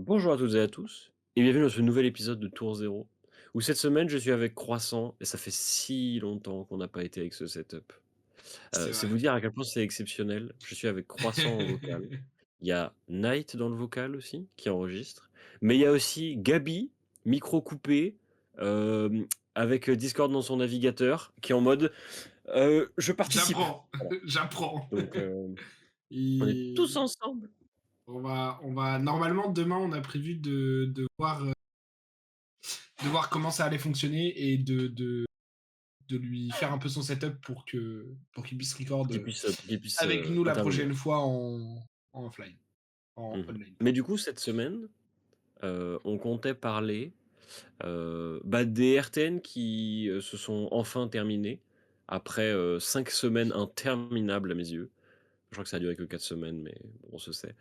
Bonjour à toutes et à tous, et bienvenue dans ce nouvel épisode de Tour Zéro, où cette semaine je suis avec Croissant, et ça fait si longtemps qu'on n'a pas été avec ce setup. C'est C'est vrai. vous dire à quel point c'est exceptionnel. Je suis avec Croissant en vocal. Il y a Night dans le vocal aussi, qui enregistre. Mais il y a aussi Gabi, micro coupé, avec Discord dans son navigateur, qui est en mode je participe. J'apprends, Voilà. j'apprends. Donc on est tous Et ensemble. on va normalement demain, on a prévu de voir comment ça allait fonctionner et de lui faire un peu son setup pour qu'il puisse record Pour qu'il puisse avec nous la intervenir. prochaine fois en offline, en Mhm. online, Mais pardon. du coup, cette semaine, on comptait parler des RTN qui se sont enfin terminés après 5 semaines interminables à mes yeux. Je crois que ça a duré que 4 semaines, mais bon, on se sait.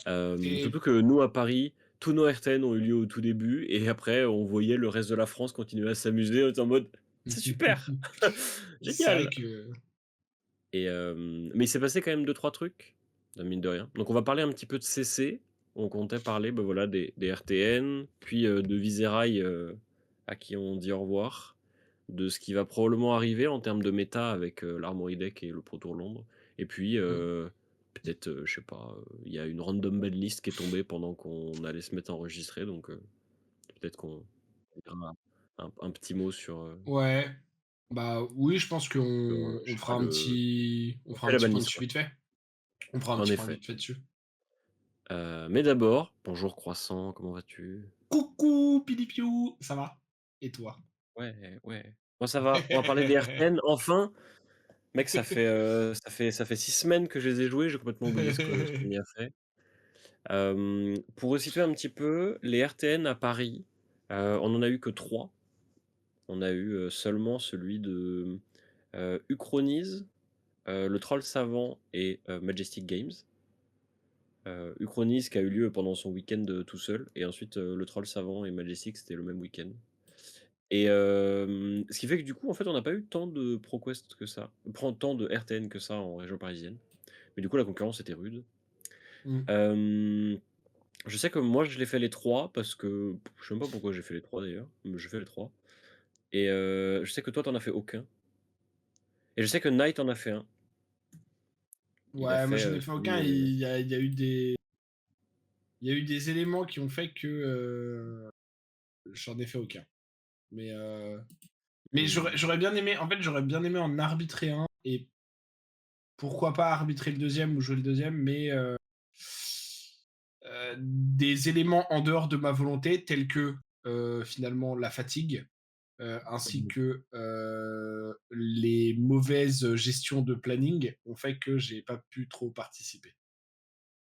Et Surtout que nous, à Paris, tous nos RTN ont eu lieu au tout début, et après, on voyait le reste de la France continuer à s'amuser. On était en mode, c'est super, c'est vrai génial. que Mais il s'est passé quand même deux trois trucs, mine de rien. Donc on va parler un petit peu de CC. On comptait parler voilà, des RTN, puis de Viserail à qui on dit au revoir, de ce qui va probablement arriver en termes de méta avec l'Armory Deck et le Pro Tour Londres. Et puis peut-être, je sais pas, il y a une random bad list qui est tombée pendant qu'on allait se mettre à enregistrer, donc peut-être qu'on dira un petit mot ouais, bah oui, je pense qu'on je on sais fera pas, on on fera fait un la petit ban point list, dessus quoi. vite fait. On fera un En petit point effet. vite fait dessus. Mais d'abord, bonjour Croissant, comment vas-tu? Coucou Pilipiou, ça va? Et toi? Ouais, ouais. Moi ça va, on va parler des RTN enfin! Mec, ça fait 6 semaines que je les ai joués, j'ai complètement oublié ce qu'on y a fait. Pour resituer un petit peu, les RTN à Paris, on en a eu que 3. On a eu, seulement celui de, Uchronize, le Troll Savant et Majestic Games. Uchronize qui a eu lieu pendant son week-end, tout seul, et ensuite, le Troll Savant et Majestic, c'était le même week-end. Et ce qui fait que du coup, en fait, on n'a pas eu tant de ProQuest que ça, prend tant de RTN que ça en région parisienne. Mais du coup, la concurrence était rude. Mmh. Hem, je sais que moi, je l'ai fait les 3 parce que je sais même pas pourquoi j'ai fait les 3 d'ailleurs, mais j'ai fait les 3. Et je sais que toi, tu en as fait aucun. Et je sais que Knight en a fait un. Il a Ouais, moi fait, j'en ai fait aucun celui, et il y a eu des éléments qui ont fait que, j'en ai fait aucun. Mais, mais mmh, j'aurais bien aimé en fait, j'aurais bien aimé en arbitrer un et pourquoi pas arbitrer le deuxième ou jouer le deuxième, mais, des éléments en dehors de ma volonté tels que, finalement la fatigue, ainsi mmh, que, les mauvaises gestions de planning ont fait que j'ai pas pu trop participer.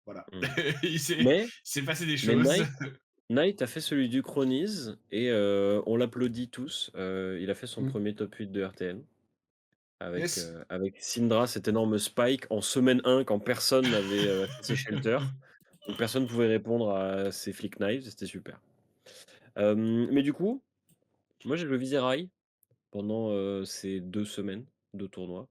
Voilà. mmh. Il s'est Mais il s'est passé des mais choses. Knight a fait celui d'Uchronise et on l'applaudit tous. Il a fait son Mmh. premier top 8 de RTN. Yes. Avec Syndra, cet énorme spike en semaine 1 quand personne n'avait, fait ses shelters. Donc personne pouvait répondre à ses flick knives, c'était super. Mais du coup, moi j'ai joué Viserail pendant, ces 2 semaines de tournoi.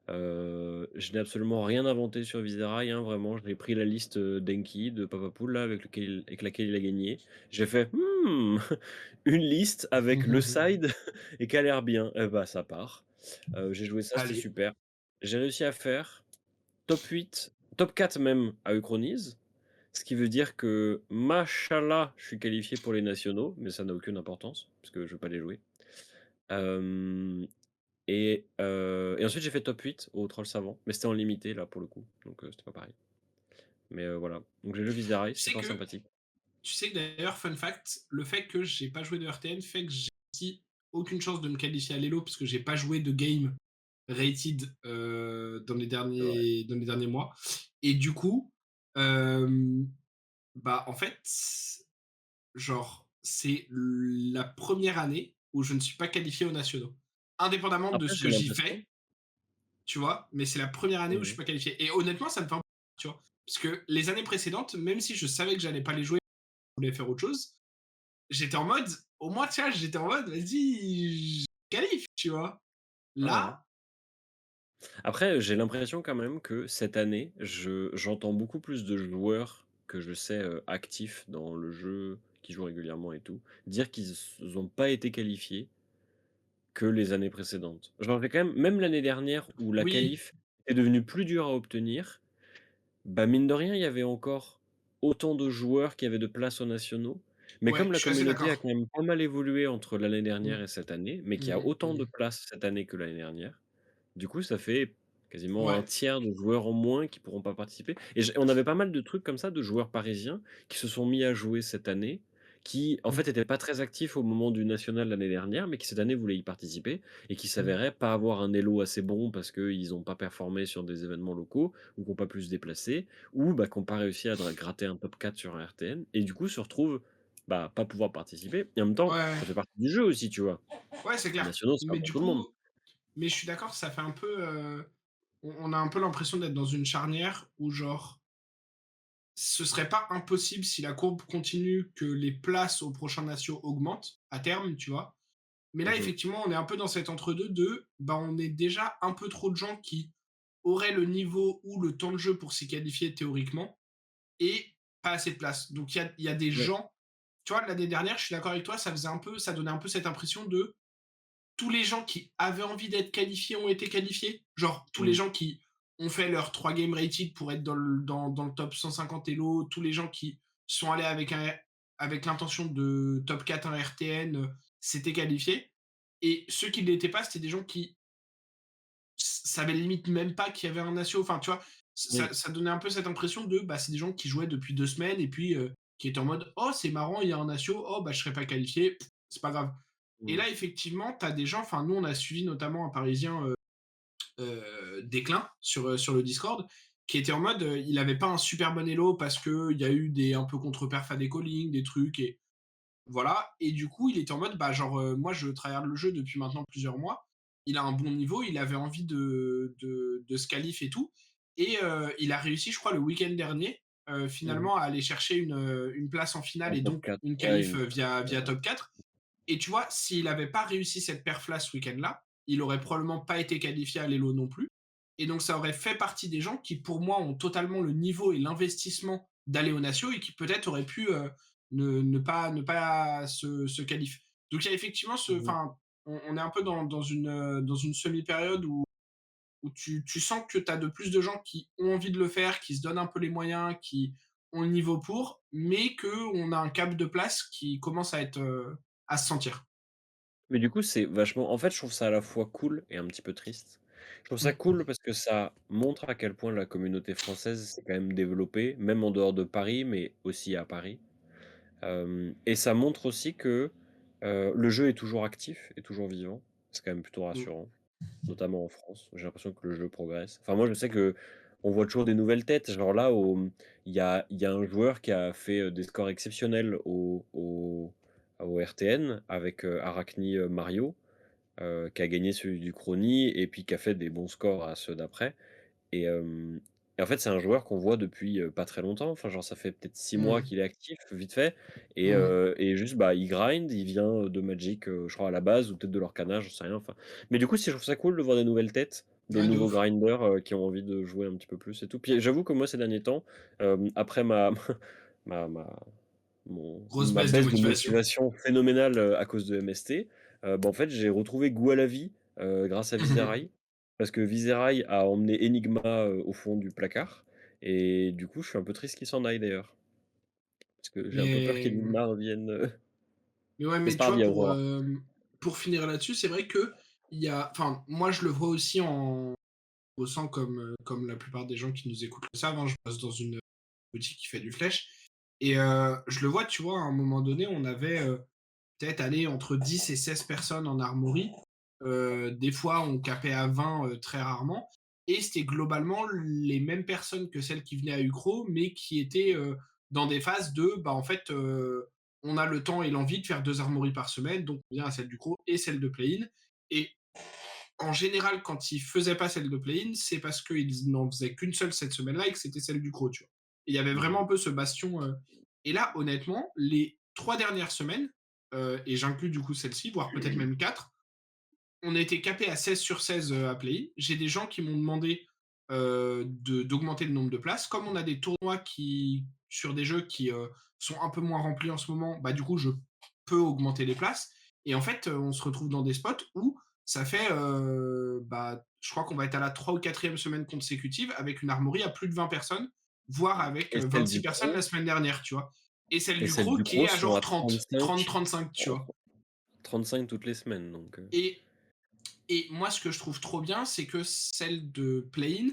Je n'ai absolument rien inventé sur Viserail, hein, vraiment. J'ai pris la liste, d'Enki, de Papapoul là avec laquelle il a gagné. J'ai fait: «Mmh, une liste avec le side et qui a l'air bien». Et bah, ça part. J'ai joué ça, c'était Allez. super. J'ai réussi à faire top 8, top 4 même à Uchronize, ce qui veut dire que, machallah, je suis qualifié pour les nationaux, mais ça n'a aucune importance parce que je ne veux pas les jouer. Hem et ensuite j'ai fait top 8 au Troll Savant, mais c'était en limité là pour le coup, donc c'était pas pareil. Mais voilà, donc j'ai joué Viscerail, Tu c'était sais fort que sympathique. tu sais que d'ailleurs, fun fact, le fait que j'ai pas joué de RTN fait que j'ai aussi aucune chance de me qualifier à l'Elo parce que j'ai pas joué de game rated, C'est vrai. dans les derniers mois et du coup, hem, bah, en fait, genre, c'est la première année où je ne suis pas qualifié aux nationaux. Indépendamment de Après ce j'ai que j'y l'impression. fais, tu vois? Mais c'est la première année où je suis Mmh. pas qualifié et honnêtement, ça me fait un peu, tu vois? Parce que les années précédentes, même si je savais que j'allais pas les jouer, je voulais faire autre chose, j'étais en mode, au moins, tu vois, j'étais en mode, vas-y, je qualifie, tu vois? Ouais, ouais. Là, Après, j'ai l'impression quand même que cette année, j'entends beaucoup plus de joueurs, que je sais, actifs dans le jeu, qui jouent régulièrement et tout, dire qu'ils ont pas été qualifiés que les années précédentes. Genre, j'ai quand même l'année dernière où la Oui, qualif est devenue plus dure à obtenir, bah, mine de rien, il y avait encore autant de joueurs qui avaient de place aux nationaux. Mais ouais, comme je la suis assez communauté a d'accord. quand même pas mal évolué entre l'année dernière Mmh. et cette année, mais qu'il y a Mmh autant de mh. places cette année que l'année dernière, du coup, ça fait quasiment un Ouais. tiers de joueurs en moins qui pourront pas participer. Et on avait pas mal de trucs comme ça, de joueurs parisiens qui se sont mis à jouer cette année, qui en Mmh. fait étaient pas très actifs au moment du national l'année dernière, mais qui cette année voulaient y participer et qui Mmh. s'avéraient pas avoir un elo assez bon parce qu'ils n'ont pas performé sur des événements locaux ou qui n'ont pas pu se déplacer ou bah, qui n'ont pas réussi à gratter un top 4 sur un RTN et du coup se retrouvent bah, pas pouvoir participer. Et en même temps, Ouais, ça fait partie du jeu aussi, tu vois. ouais, c'est Les clair. nationaux, c'est pas Mais pour du tout le monde. coup mais je suis d'accord, ça fait un peu, on a un peu l'impression d'être dans une charnière où genre, ce serait pas impossible si la courbe continue que les places aux prochains nationaux augmentent à terme, tu vois? Mais là, Mhm. effectivement, on est un peu dans cet entre-deux de, bah, on est déjà un peu trop de gens qui auraient le niveau ou le temps de jeu pour s'y qualifier théoriquement et pas assez de place. Donc il y a des Ouais. gens, tu vois, l'année dernière, je suis d'accord avec toi, ça donnait un peu cette impression de tous les gens qui avaient envie d'être qualifiés ont été qualifiés. Genre, tous les Mm. gens qui ont fait leurs 3 game rated pour être dans le top 150 Elo, tous les gens qui sont allés avec l'intention de top 4 un RTN, s'étaient qualifiés. Et ceux qui ne l'étaient pas, c'était des gens qui savaient limite même pas qu'il y avait un natio. Enfin, tu vois, Oui. ça donnait un peu cette impression de, bah, c'est des gens qui jouaient depuis 2 semaines et puis qui étaient en mode, oh, c'est marrant, il y a un natio, oh, bah, je serais pas qualifié, c'est pas grave. Et Mm. là, effectivement, tu as des gens, enfin, nous, on a suivi notamment un Parisien déclin sur le Discord, qui était en mode, il avait pas un super bon elo parce qu'il y a eu des un peu contre-perf à des callings, des trucs, et voilà. Et du coup, il était en mode, bah, genre, moi, je tryhard le jeu depuis maintenant plusieurs mois. Il a un bon niveau, il avait envie de se qualif et tout. Et il a réussi, je crois, le week-end dernier, Mhm. finalement, à aller chercher une place en finale Un et top donc 4. une Ouais, qualif via top 4. Et tu vois, s'il n'avait pas réussi cette perf-là ce week-end-là, il aurait probablement pas été qualifié à l'Elo non plus. Et donc, ça aurait fait partie des gens qui, pour moi, ont totalement le niveau et l'investissement d'aller au Natio et qui peut-être auraient pu ne pas se qualifier. Donc, il y a effectivement Mhm. enfin, on est un peu dans une semi-période où tu sens que tu as de plus de gens qui ont envie de le faire, qui se donnent un peu les moyens, qui ont le niveau pour, mais qu'on a un cap de place qui commence à se sentir. Mais du coup, c'est vachement en fait, je trouve ça à la fois cool et un petit peu triste. Je trouve ça Mm. cool parce que ça montre à quel point la communauté française s'est quand même développée, même en dehors de Paris, mais aussi à Paris. Et ça montre aussi que, le jeu est toujours actif, est toujours vivant. C'est quand même plutôt Mm. rassurant, notamment en France. J'ai l'impression que le jeu progresse. Enfin, moi, je sais que on voit toujours des nouvelles têtes. Genre là, il y a un joueur qui a fait, des scores exceptionnels au RTN avec, Arachni, Mario, qui a gagné celui du Crony et puis qui a fait des bons scores à ceux d'après. Et, et en fait, c'est un joueur qu'on voit depuis, pas très longtemps. Enfin, genre, ça fait peut-être 6 mois Mm. qu'il est actif, vite fait. Mm. Et juste, bah, il grind, il vient de Magic, je crois à la base, ou peut-être de l'Orcana, j'en sais rien. Enfin, mais du coup, si je trouve ça cool de voir des nouvelles têtes, des Ouais, de nouveaux ouf. grinders qui ont envie de jouer un petit peu plus et tout. Puis j'avoue que moi, ces derniers temps, après ma, ma, Grosse ma baisse de baisse de motivation. motivation phénoménale à cause de MST, bah, en fait, j'ai retrouvé goût à la vie grâce à Viserai. Parce que Viserai a emmené Enigma au fond du placard. Et du coup, je suis un peu triste qu'il s'en aille d'ailleurs. Parce que j'ai un peu peur Mais, qu'Enigma revienne. mais ouais, Mais mais c'est pas tu grave, vois, il y a Aurora. pour finir là-dessus, c'est vrai que enfin, moi, je le vois aussi en bossant comme la plupart des gens qui nous écoutent le savent, hein. Je bosse dans une boutique qui fait du flèche. Et je le vois, tu vois, à un moment donné, on avait peut-être aller entre 10 et 16 personnes en armory. Des fois, on capait à 20 très rarement. Et c'était globalement les mêmes personnes que celles qui venaient à Ucro, mais qui étaient dans des phases de, bah, en fait, on a le temps et l'envie de faire 2 armories par semaine, donc on vient à celle d'Ucro et celle de play-in. Et en général, quand ils faisaient pas celle de play-in, c'est parce qu'ils n'en faisaient qu'une seule cette semaine-là et que c'était celle du Cro, tu vois. Et il y avait vraiment Mhm. un peu ce bastion. Et là, honnêtement, les 3 dernières semaines, et j'inclus du coup celle-ci, voire peut-être même 4, on a été capé à 16 sur 16 à play-in. J'ai des gens qui m'ont demandé d'augmenter le nombre de places. Comme on a des tournois qui sur des jeux qui sont un peu moins remplis en ce moment, bah du coup, je peux augmenter les places. Et en fait, on se retrouve dans des spots où ça fait, bah, je crois qu'on va être à la 3e ou 4e semaine consécutive avec une armory à plus de 20 personnes, voire avec et celles 26 du personnes la pro semaine dernière, tu vois. Et celle et du celles Cro du qui est pro à sont genre à 30, 30, 35, tu vois. 35 toutes les semaines, donc Et, et moi, ce que je trouve trop bien, c'est que celle de Play-in,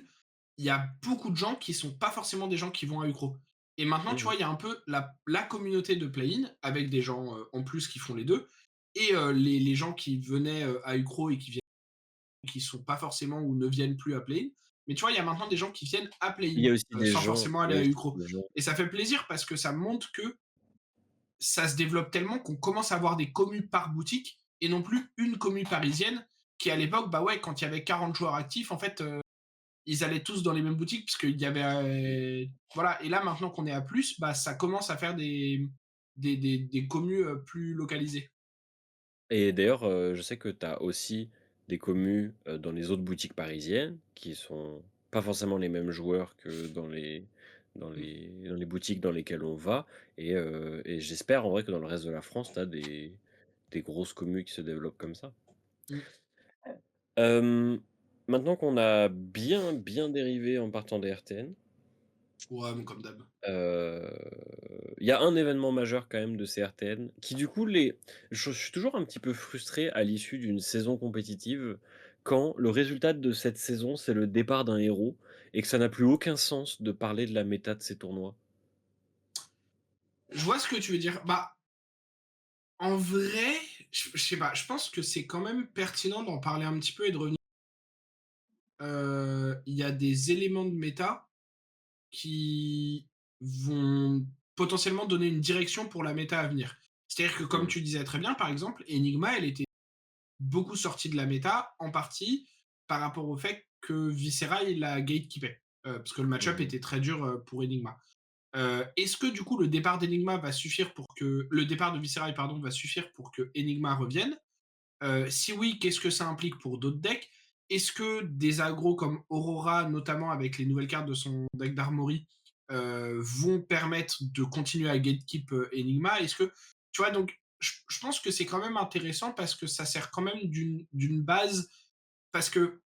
il y a beaucoup de gens qui sont pas forcément des gens qui vont à Ucro. Et maintenant, tu mmh vois, il y a un peu la communauté de Play-in, avec des gens en plus qui font les deux, et les gens qui venaient à Ucro et qui sont pas forcément ou ne viennent plus à Play-in. Mais tu vois, il y a maintenant des gens qui viennent à Il Play-in y a aussi des sans gens forcément il y aller a à aussi Ucro. des gens Et ça fait plaisir parce que ça montre que ça se développe tellement qu'on commence à avoir des communes par boutique et non plus une commune parisienne qui à l'époque, bah ouais, quand il y avait 40 joueurs actifs, en fait, ils allaient tous dans les mêmes boutiques puisqu'il y avait voilà. Et là maintenant qu'on est à plus, bah ça commence à faire des communes plus localisées. et d'ailleurs, je sais que tu as aussi des commus, dans les autres boutiques parisiennes qui sont pas forcément les mêmes joueurs que Mm, dans les boutiques dans lesquelles on va et j'espère en vrai que dans le reste de la France, tu as des grosses commus qui se développent comme ça. mm. Hem, Maintenant qu'on a bien dérivé en partant des RTN, Ouais, mais comme d'hab. heu, il y a un événement majeur quand même de ces RTN qui du coup les je suis toujours un petit peu frustré à l'issue d'une saison compétitive quand le résultat de cette saison, c'est le départ d'un héros et que ça n'a plus aucun sens de parler de la méta de ces tournois. Je vois ce que tu veux dire. Bah, en vrai, je sais pas, je pense que c'est quand même pertinent d'en parler un petit peu et de revenir. Il y a des éléments de méta qui vont potentiellement donner une direction pour la méta à venir. C'est-à-dire que, comme Mmh. tu disais très bien, par exemple, Enigma, elle était beaucoup sortie de la méta, en partie par rapport au fait que Viscera, il la gatekeepait. Parce que le match-up Mmh. était très dur pour Enigma. Est-ce que du coup le départ d'Enigma va suffire pour que le départ de Visceral pardon va suffire pour que Enigma revienne? Si oui, qu'est-ce que ça implique pour d'autres decks? Est-ce que des agros comme Aurora, notamment avec les nouvelles cartes de son deck d'Armory, vont permettre de continuer à gatekeep Enigma? Est-ce que tu vois donc je pense que c'est quand même intéressant parce que ça sert quand même d'une base parce que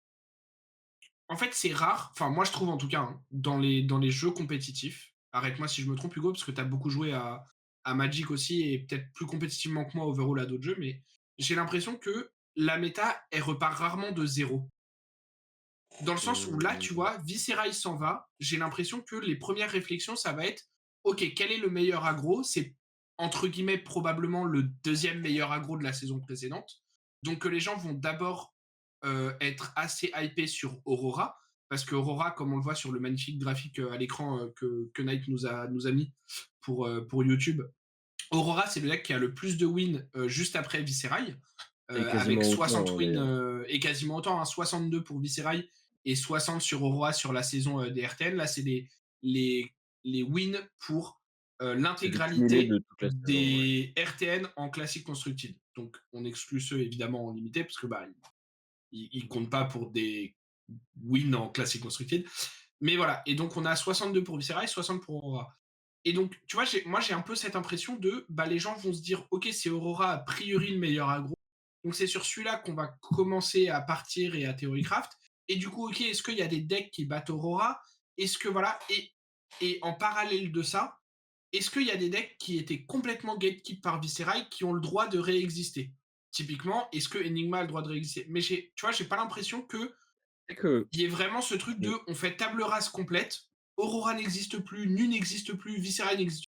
en fait, c'est rare, enfin moi je trouve en tout cas, hein, dans les jeux compétitifs, arrête-moi si je me trompe Hugo, parce que tu as beaucoup joué à Magic aussi et peut-être plus compétitivement que moi overall à d'autres jeux, mais j'ai l'impression que la méta, elle repart rarement de zéro. Dans le sens où là, tu Mmh. vois, Viscera il s'en va, j'ai l'impression que les premières réflexions, ça va être, ok, quel est le meilleur aggro? C'est entre guillemets probablement le deuxième meilleur aggro de la saison précédente. Donc que les gens vont d'abord être assez hypés sur Aurora, parce que Aurora, comme on le voit sur le magnifique graphique à l'écran que Nike nous a mis pour YouTube, Aurora, c'est le deck qui a le plus de wins juste après Viscerai, Et avec quasiment 60 autant, hein, wins d'ailleurs. et quasiment autant, hein, 62 pour Viscerai et 60 sur Aurora sur la saison des RTN. Là, c'est les, les wins pour C'est le cumulé de l'intégralité toute la saison, ouais. des RTN en classique constructed. Donc, on exclut ceux évidemment en limité, parce que bah, ils comptent pas pour des wins en classique constructed. Mais voilà, et donc on a 62 pour Viscerai, 60 pour Aurora. Et donc, tu vois, moi j'ai un peu cette impression de, bah, les gens vont se dire, ok, c'est Aurora a priori le meilleur aggro. Donc c'est sur celui-là qu'on va commencer à partir et à Theorycraft. Et du coup, ok, est-ce qu'il y a des decks qui battent Aurora? Est-ce que voilà, et en parallèle de ça, est-ce qu'il y a des decks qui étaient complètement gatekeep par Viscerai qui ont le droit de réexister? Typiquement, est-ce que Enigma a le droit de réexister? Mais tu vois, j'ai pas l'impression que C'est que il y ait vraiment ce truc de, mmh. on fait table rase complète, Aurora n'existe plus, Nu n'existe plus, Viscerai n'existe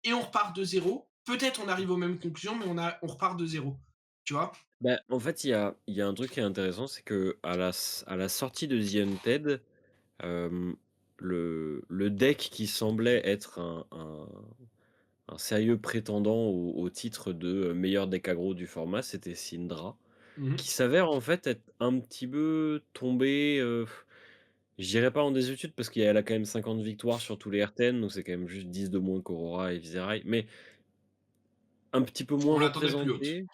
et on repart de zéro. Peut-être on arrive aux mêmes conclusions, mais on repart de zéro. Tu vois? Bah, en fait, il y a un truc qui est intéressant, c'est qu'à la sortie de The Undead, hem, le deck qui semblait être un sérieux prétendant au titre de, meilleur deck aggro du format, c'était Syndra, Mmh. qui s'avère en fait être un petit peu tombé, je dirais pas en désuétude parce qu'elle a quand même 50 victoires sur tous les RTN, donc c'est quand même juste 10 de moins qu'Aurora et Viserai, mais un petit peu moins On l'attendait plus haute. représenté.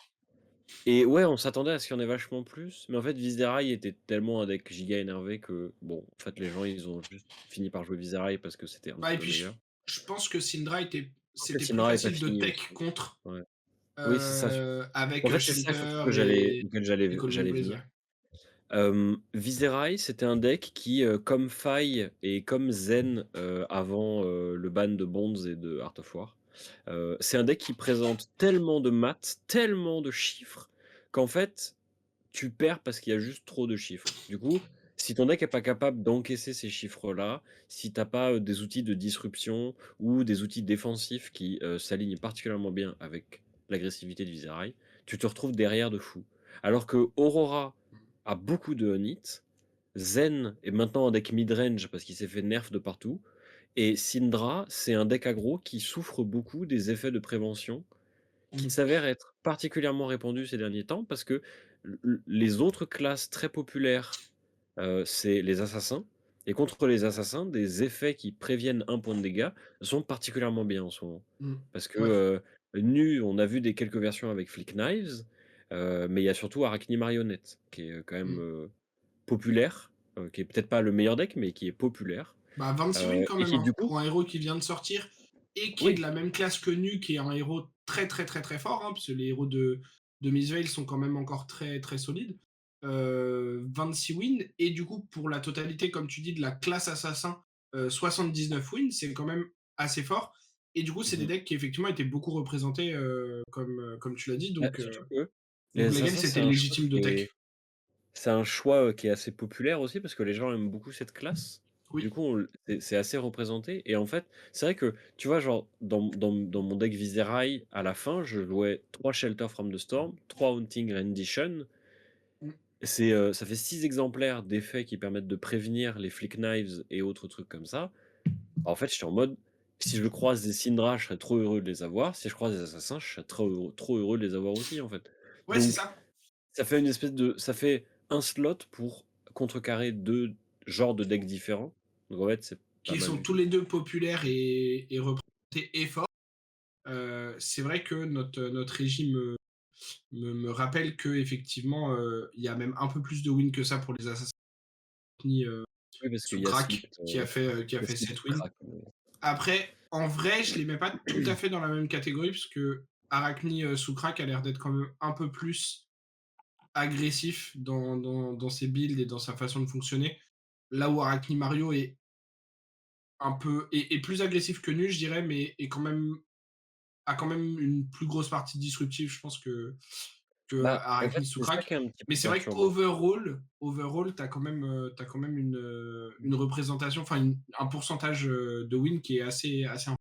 Et ouais, on s'attendait à ce qu'il y en ait vachement plus, mais en fait, Viserai était tellement un deck giga énervé que, bon, en fait, les gens, ils ont juste fini par jouer Viserai parce que c'était un Bah petit et peu puis meilleur. je pense que Syndra Je pense que c'était plus Syndra est pas facile de fini tech aussi. contre, Ouais. Oui, c'est ça avec, en fait, c'est ça surtout Shelter que et Golden j'allais Blaze, venir. ouais. Viserai, c'était un deck qui, comme Faille et comme Zen, avant, le ban de Bonds et de Heart of War, c'est un deck qui présente tellement de maths, tellement de chiffres, qu'en fait, tu perds parce qu'il y a juste trop de chiffres. Du coup, si ton deck est pas capable d'encaisser ces chiffres-là, si t'as pas, des outils de disruption ou des outils défensifs qui, s'alignent particulièrement bien avec l'agressivité de Viserai, tu te retrouves derrière de fou. Alors que Aurora a beaucoup de on-hit, Zen est maintenant un deck mid-range parce qu'il s'est fait nerf de partout et Syndra, c'est un deck aggro qui souffre beaucoup des effets de prévention qui Mmh. s'avère être particulièrement répandu ces derniers temps parce que les autres classes très populaires, c'est les assassins et contre les assassins, des effets qui préviennent un point de dégâts sont particulièrement bien en ce moment. Mmh. Parce que, Ouais. Nu, on a vu des quelques versions avec Flick Knives, mais il y a surtout Arachne Marionnette qui est, quand même, Mmh. populaire, qui est peut-être pas le meilleur deck, mais qui est populaire, Bah, 26 wins quand et même, qui hein, du coup pour un héros qui vient de sortir et qui est de oui, la même classe que Nu, qui est un héros très, très, très, très fort, hein, parce que les héros de Mistveil sont quand même encore très, très solides. 26 wins et du coup, pour la totalité, comme tu dis, de la classe assassin, 79 wins, c'est quand même assez fort et du coup, c'est des mmh decks qui effectivement étaient beaucoup représentés, comme tu l'as dit bah, surtout que les donc Legend, assassins, c'était légitime de tech. c'est un choix, qui est assez populaire aussi parce que les gens aiment beaucoup cette classe. Du Oui. coup, on l c'est assez représenté et en fait, c'est vrai que, tu vois, genre, dans mon deck Viserai, à la fin, je jouais 3 Shelter from the Storm, 3 Haunting Rendition. Mmh. Ça fait 6 exemplaires d'effets qui permettent de prévenir les Flick Knives et autres trucs comme ça. En fait, j'étais en mode, si je croise des Syndra, je serais trop heureux de les avoir. Si je croise des assassins, je serais trop heureux de les avoir aussi, en fait. Ouais, c'est Donc ça. ça fait un slot pour contrecarrer 2 genres de decks différents. Donc en fait, c'est pas Qui mal sont du tous tout. les 2 populaires et représentés et forts. C'est vrai que notre régime me rappelle qu'effectivement, il y a même un peu plus de wins que ça pour les Assassin's Oui, parce qu'il sous y a Slip, crack qui a il y a fait Slip 7 wins. Crack, mais Après, en vrai, je les mets pas tout à fait dans la même catégorie, parce que Arachni sous crack a l'air d'être quand même un peu plus agressif dans ses builds et dans sa façon de fonctionner. Là où Arachni Mario est plus agressif que Nu, je dirais, mais a quand même une plus grosse partie disruptive, je pense, que bah, en fait, Arachne c'est ça Soukrak. qui est un petit Mais peu c'est vrai perturbant. qu'overall, t'as quand même une représentation, enfin un pourcentage de win qui est assez important.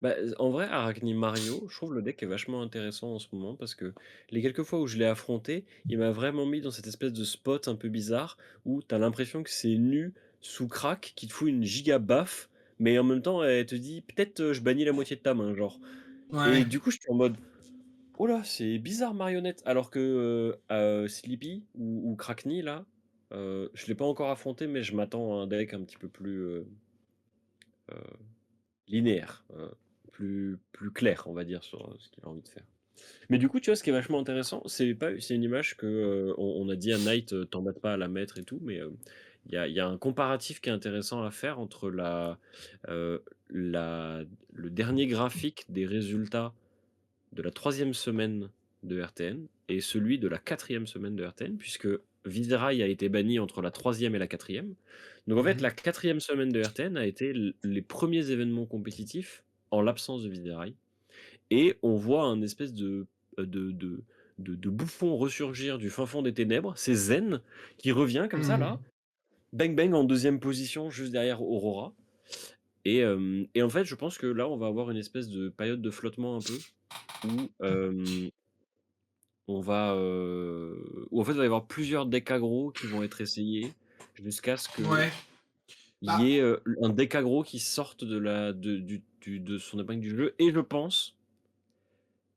Bah, en vrai, Arachne Mario, je trouve le deck est vachement intéressant en ce moment parce que les quelques fois où je l'ai affronté, il m'a vraiment mis dans cette espèce de spot un peu bizarre où tu as l'impression que c'est Nu sous crack qui te fout une giga baffe, mais en même temps, elle te dit: «Peut-être, je bannis la moitié de ta main», genre. Et Ouais, du coup, je suis en mode: «Oh là, c'est bizarre marionnette», alors que, Sleepy ou Crackney là, je l'ai pas encore affronté, mais je m'attends à un deck un petit peu plus, heu, linéaire, plus clair, on va dire, sur, ce qu'il a envie de faire. Mais du coup, tu vois, ce qui est vachement intéressant, c'est une image que, on a dit à Knight, «T'embête pas à la mettre et tout», mais, il y a un comparatif qui est intéressant à faire entre la le dernier graphique des résultats de la troisième semaine de RTN et celui de la quatrième semaine de RTN, puisque Viserai a été banni entre la troisième et la quatrième. Donc en fait, mmh. la quatrième semaine de RTN a été les premiers événements compétitifs en l'absence de Viserai. Et on voit un espèce de, de, de bouffon ressurgir du fin fond des ténèbres. C'est Zen qui revient comme ça, là, Mmh. bang bang en deuxième position, juste derrière Aurora. Et en fait, je pense que là, on va avoir une espèce de période de flottement un peu, où où en fait, il va y avoir plusieurs decks aggro qui vont être essayés jusqu'à ce qu'il Ouais, bah, y ait un deck aggro qui sorte de son épingle du jeu. Et je pense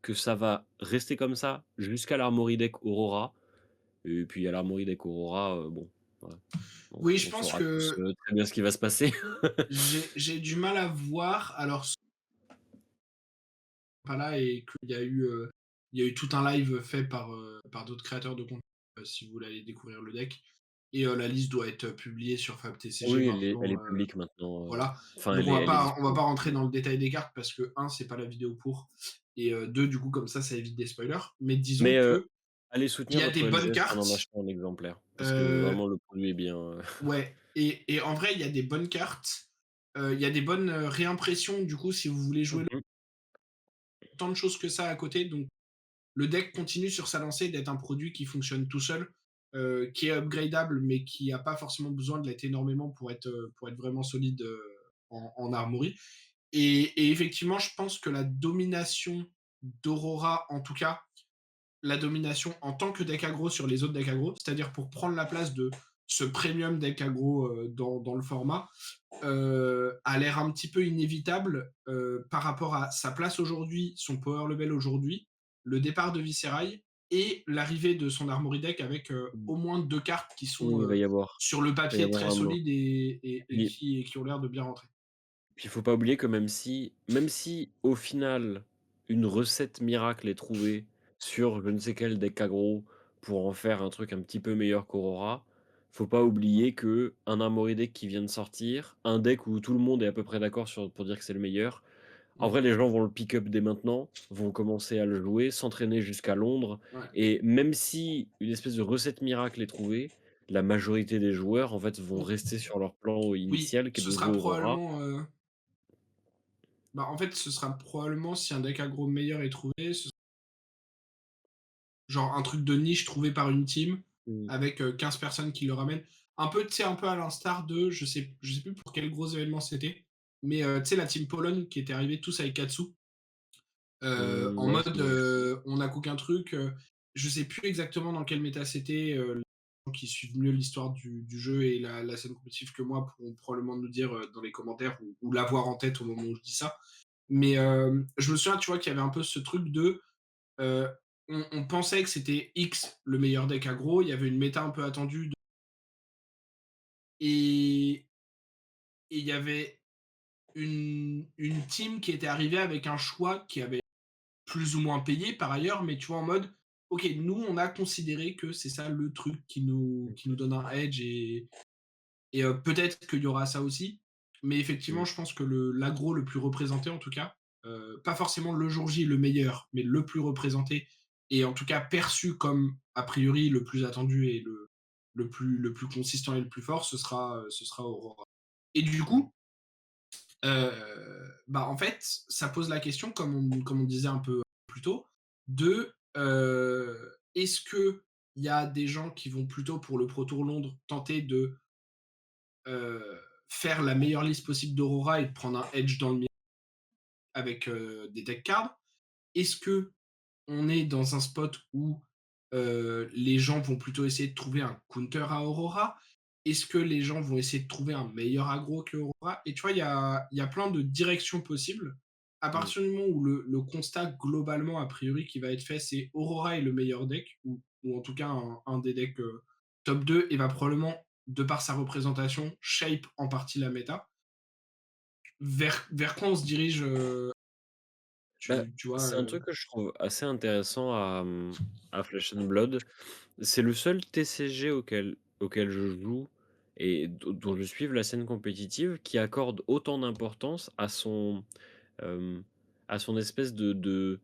que ça va rester comme ça jusqu'à l'Armory Deck Aurora. Et puis à l'Armory Deck Aurora, bon, voilà, oui, je on pense saura tous que très bien ce qui va se passer. j'ai du mal à voir, alors pas là et il y a eu tout un live fait par d'autres créateurs de contenu, si vous voulez aller découvrir le deck et la liste doit être publiée sur FabTCG Oui, elle maintenant, est publique maintenant, voilà. enfin Donc elle est on va disponible. pas rentrer dans le détail des cartes parce que un c'est pas la vidéo pour et 2 du coup comme ça évite des spoilers. Mais disons Mais, que allez il soutenir y a des votre bonnes LGS en cartes, achetant un exemplaire, parce que heu, vraiment le produit est bien, ouais et en vrai il y a des bonnes cartes, il y a des bonnes, réimpressions du coup si vous voulez Mmh jouer mh. tant de choses que ça à côté, donc le deck continue sur sa lancée d'être un produit qui fonctionne tout seul, qui est upgradable, mais qui a pas forcément besoin de l'être énormément pour être vraiment solide, en armory et effectivement, je pense que la domination d'Aurora, en tout cas, la domination en tant que deck aggro sur les autres decks aggro, c'est-à-dire pour prendre la place de ce premium deck aggro, dans le format, a l'air un petit peu inévitable par rapport à sa place aujourd'hui, son power level aujourd'hui, le départ de Viscerai et l'arrivée de son Armory Deck avec Mmh. au moins deux cartes qui sont Oui, sur le il va y papier très avoir un solides puis et qui ont l'air de bien rentrer. Puis il faut pas oublier que même si au final, une recette miracle est trouvée sur je ne sais quel deck aggro pour en faire un truc un petit peu meilleur qu'Aurora, faut pas oublier qu'un Armory deck qui vient de sortir, un deck où tout le monde est à peu près d'accord pour dire que c'est le meilleur, en Mm. vrai les gens vont le pick up dès maintenant, vont commencer à le jouer, s'entraîner jusqu'à Londres Ouais. et même si une espèce de recette miracle est trouvée, la majorité des joueurs en fait vont Mm. rester sur leur plan Oui, initial qui est ce de sera jouer Aurora. probablement. Bah, en fait, ce sera probablement si un deck aggro meilleur est trouvé, genre un truc de niche trouvé par une team Mmh. avec 15 personnes qui le ramènent. Un peu, tu sais, un peu à l'instar de, je sais plus pour quel gros événement c'était, mais tu sais, la team Pologne qui était arrivée tous avec Katsu, en Non, ça mode me dit quelque chose. on a qu'aucun truc. Je sais plus exactement dans quel méta c'était. Les gens qui suivent mieux l'histoire du jeu et la scène compétitive que moi pourront probablement nous dire dans les commentaires ou l'avoir en tête au moment où je dis ça. Mais je me souviens, tu vois, qu'il y avait un peu ce truc de euh, on pensait que c'était X le meilleur deck aggro, il y avait une méta un peu attendue et il y avait une team qui était arrivée avec un choix qui avait plus ou moins payé par ailleurs, mais tu vois en mode ok, nous on a considéré que c'est ça le truc qui nous donne un edge et peut-être qu'il y aura ça aussi, mais effectivement Mmh. je pense que l'agro le plus représenté en tout cas, pas forcément le jour J le meilleur, mais le plus représenté et en tout cas perçu comme a priori le plus attendu et le plus consistant et le plus fort, ce sera Aurora. Et du Mmh. coup, bah en fait, ça pose la question, comme on disait un peu plus tôt, de est-ce que il y a des gens qui vont plutôt pour le Pro Tour Londres tenter de faire la meilleure liste possible d'Aurora et de prendre un edge dans le milieu avec des deck cards. Est-ce que on est dans un spot où les gens vont plutôt essayer de trouver un counter à Aurora? Est-ce que les gens vont essayer de trouver un meilleur aggro que Aurora? Et tu vois, il y a plein de directions possibles. À Mmh. partir du moment où le constat globalement, a priori, qui va être fait, c'est Aurora est le meilleur deck, ou en tout cas un des decks top 2 et va probablement, de par sa représentation, shape en partie la méta. Vers quoi on se dirige Bah, tu vois c'est un truc que je trouve assez intéressant à Flesh and Blood. C'est le seul TCG auquel je joue et dont je suive la scène compétitive qui accorde autant d'importance hem, à son espèce de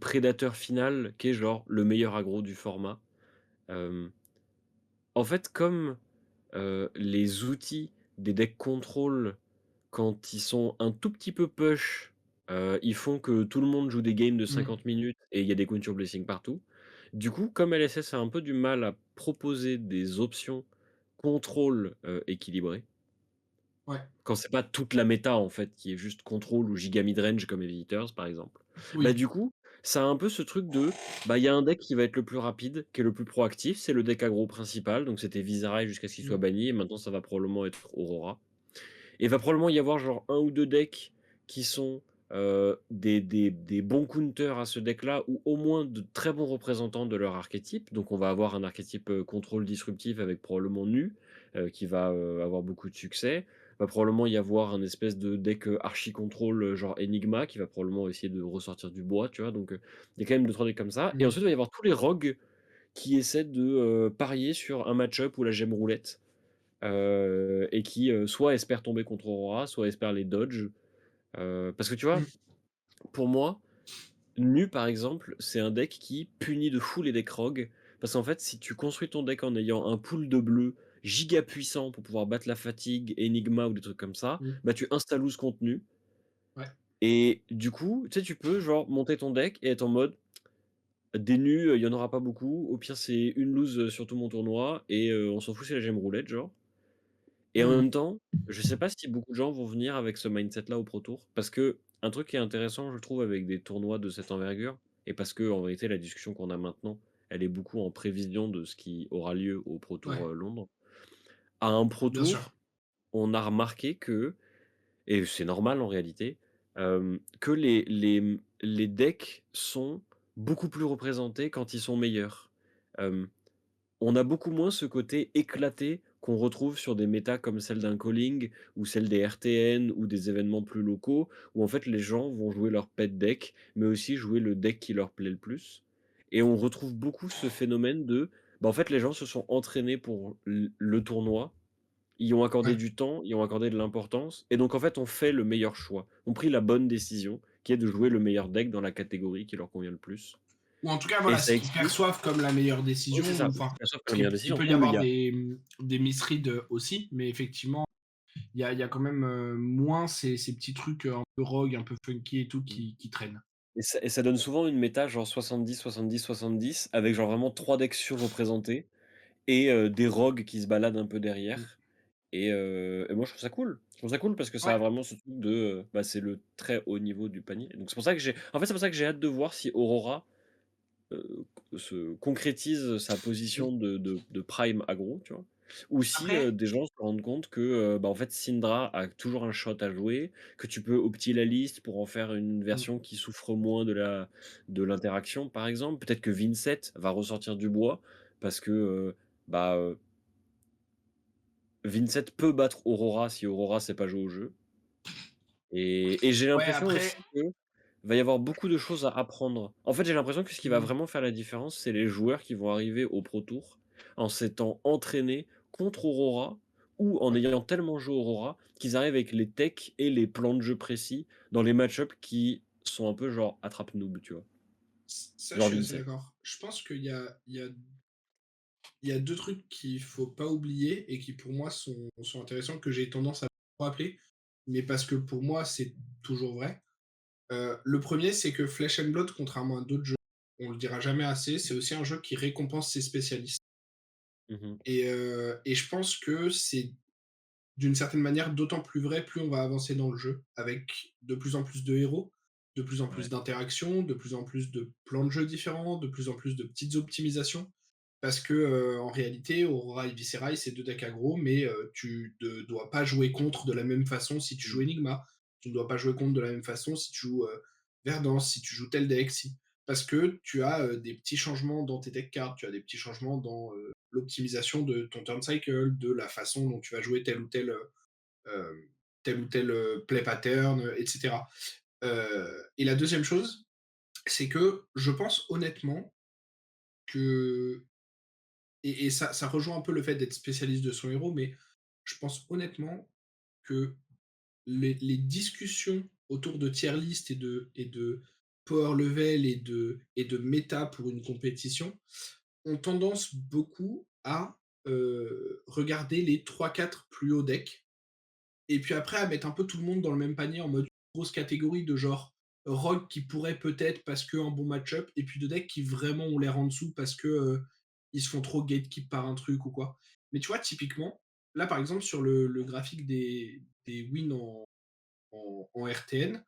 prédateur final qui est genre le meilleur aggro du format. Hem, En fait, comme, les outils des decks contrôle quand ils sont un tout petit peu push, ils font que tout le monde joue des games de Mmh, 50 minutes et il y a des Counter Blessing partout. Du coup, comme LSS a un peu du mal à proposer des options contrôle, équilibrées, ouais, quand c'est pas toute la méta en fait qui est juste contrôle ou giga midrange comme Eviters par exemple, bah, oui. du coup, ça a un peu ce truc de, bah, il y a un deck qui va être le plus rapide, qui est le plus proactif, c'est le deck aggro principal, donc c'était Viserai jusqu'à ce qu'il soit Mmh, banni et maintenant ça va probablement être Aurora. Et il va probablement y avoir genre un ou 2 decks qui sont, des bons counters à ce deck-là ou au moins de très bons représentants de leur archétype. Donc on va avoir un archétype, contrôle disruptif avec probablement Nu, qui va, avoir beaucoup de succès. Va probablement y avoir un espèce de deck, archi contrôle, genre Enigma qui va probablement essayer de ressortir du bois, tu vois? Donc, il y a quand même 2-3 decks comme ça et mmh. ensuite il va y avoir tous les rogues qui essaie de, parier sur un match-up ou la gemme roulette, et qui, soit espère tomber contre Aurora, soit espère les dodge. Parce que tu vois, Mmh. pour moi, Nu, par exemple, c'est un deck qui punit de fou les decks rogues. Parce qu'en fait, si tu construis ton deck en ayant un pool de bleus giga puissant pour pouvoir battre la fatigue, Enigma ou des trucs comme ça, Mmh. bah tu installes contre Nu. Ouais. Et du coup, tu sais, tu peux genre monter ton deck et être en mode des nus, il y en aura pas beaucoup. Au pire, c'est une lose sur tout mon tournoi et on s'en fout, c'est la gemme roulette, genre. Et en Mmh. même temps, je sais pas si beaucoup de gens vont venir avec ce mindset-là au Pro Tour. Parce que un truc qui est intéressant, je trouve, avec des tournois de cette envergure, et parce que en vérité, la discussion qu'on a maintenant, elle est beaucoup en prévision de ce qui aura lieu au Pro Tour Ouais, Londres. À un Pro bien sûr. Tour, on a remarqué que, et c'est normal en réalité, que les decks sont beaucoup plus représentés quand ils sont meilleurs. Euh, on a beaucoup moins ce côté éclaté qu'on retrouve sur des métas comme celle d'un Calling ou celle des RTN ou des événements plus locaux, où en fait les gens vont jouer leur pet deck, mais aussi jouer le deck qui leur plaît le plus. Et on retrouve beaucoup ce phénomène de, bah en fait les gens se sont entraînés pour le tournoi, y ont accordé Ouais. du temps, y ont accordé de l'importance, et donc en fait on fait le meilleur choix, ont pris la bonne décision, qui est de jouer le meilleur deck dans la catégorie qui leur convient le plus. Ou en tout cas, Et voilà, ça ce qu'ils explique, perçoivent comme la meilleure oui décision c'est ou ça, enfin, sauf que parce la meilleure qu'il décision, peut y où il y avoir a des misreads, aussi, mais effectivement, il y a quand même, moins ces petits trucs, un peu rogue, un peu funky et tout qui traînent. Et ça donne souvent une méta genre 70-70-70 avec genre vraiment 3 decks surreprésentés et des rogues qui se baladent un peu Mmh. derrière et moi je trouve ça cool. Je trouve ça cool parce que ça Ouais. a vraiment ce truc de, bah, c'est le très haut niveau du panier. Donc c'est pour ça que c'est pour ça que j'ai hâte de voir si Aurora, se concrétise sa Mmh. position de prime aggro, tu vois? Ou si, Après des gens se rendent compte que, bah, en fait Syndra a toujours un shot à jouer, que tu peux opti la liste pour en faire une mmh, version qui souffre moins de l'interaction, par exemple. Peut-être que Vincent va ressortir du bois parce que, bah, Vincent peut battre Aurora si Aurora sait pas jouer au jeu. Et j'ai ouais, l'impression après aussi qu'il va y avoir beaucoup de choses à apprendre. En fait, j'ai l'impression que ce qui va mmh, vraiment faire la différence, c'est les joueurs qui vont arriver au Pro Tour en s'étant entraînés contre Aurora ou en ouais, ayant tellement joué Aurora qu'ils arrivent avec les techs et les plans de jeu précis dans les match-ups qui sont un peu genre attrape noob, tu vois? ça, je Genre suis assez Vincent. d'accord. Je pense qu'il y a 2 trucs qu'il faut pas oublier et qui, pour moi, sont intéressants, que j'ai tendance à rappeler, mais parce que pour moi, c'est toujours vrai. Le premier, c'est que Flesh and Blood, contrairement à d'autres jeux, on le dira jamais assez, c'est aussi un jeu qui récompense ses spécialistes. Mmh. Et je pense que c'est d'une certaine manière d'autant plus vrai plus on va avancer dans le jeu, avec de plus en plus de héros, de plus en plus Ouais. d'interactions, de plus en plus de plans de jeu différents, de plus en plus de petites optimisations. Parce que en réalité, Aurora et Viscerai, c'est deux decks aggro, mais tu ne dois pas jouer contre de la même façon si tu joues Mmh. Enigma. Tu ne dois pas jouer contre de la même façon si tu joues Verdance, si tu joues tel deck. Parce que tu as des petits changements dans tes deck cards, tu as des petits changements dans l'optimisation de ton turn cycle, de la façon dont tu vas jouer euh, tel ou tel play pattern, etc. Et la deuxième chose, c'est que je pense honnêtement que, et ça rejoint un peu le fait d'être spécialiste de son héros, mais je pense honnêtement que les discussions autour de tier list et de power level et de méta pour une compétition ont tendance beaucoup à regarder les trois quatre plus hauts decks et puis après à mettre un peu tout le monde dans le même panier en mode grosse catégorie de genre Rogue qui pourrait peut-être parce que un bon match-up et puis de decks qui vraiment ont l'air en dessous parce que ils se font trop gatekeep par un truc ou quoi. Mais tu vois, typiquement, là par exemple sur le graphique des wins en RTN,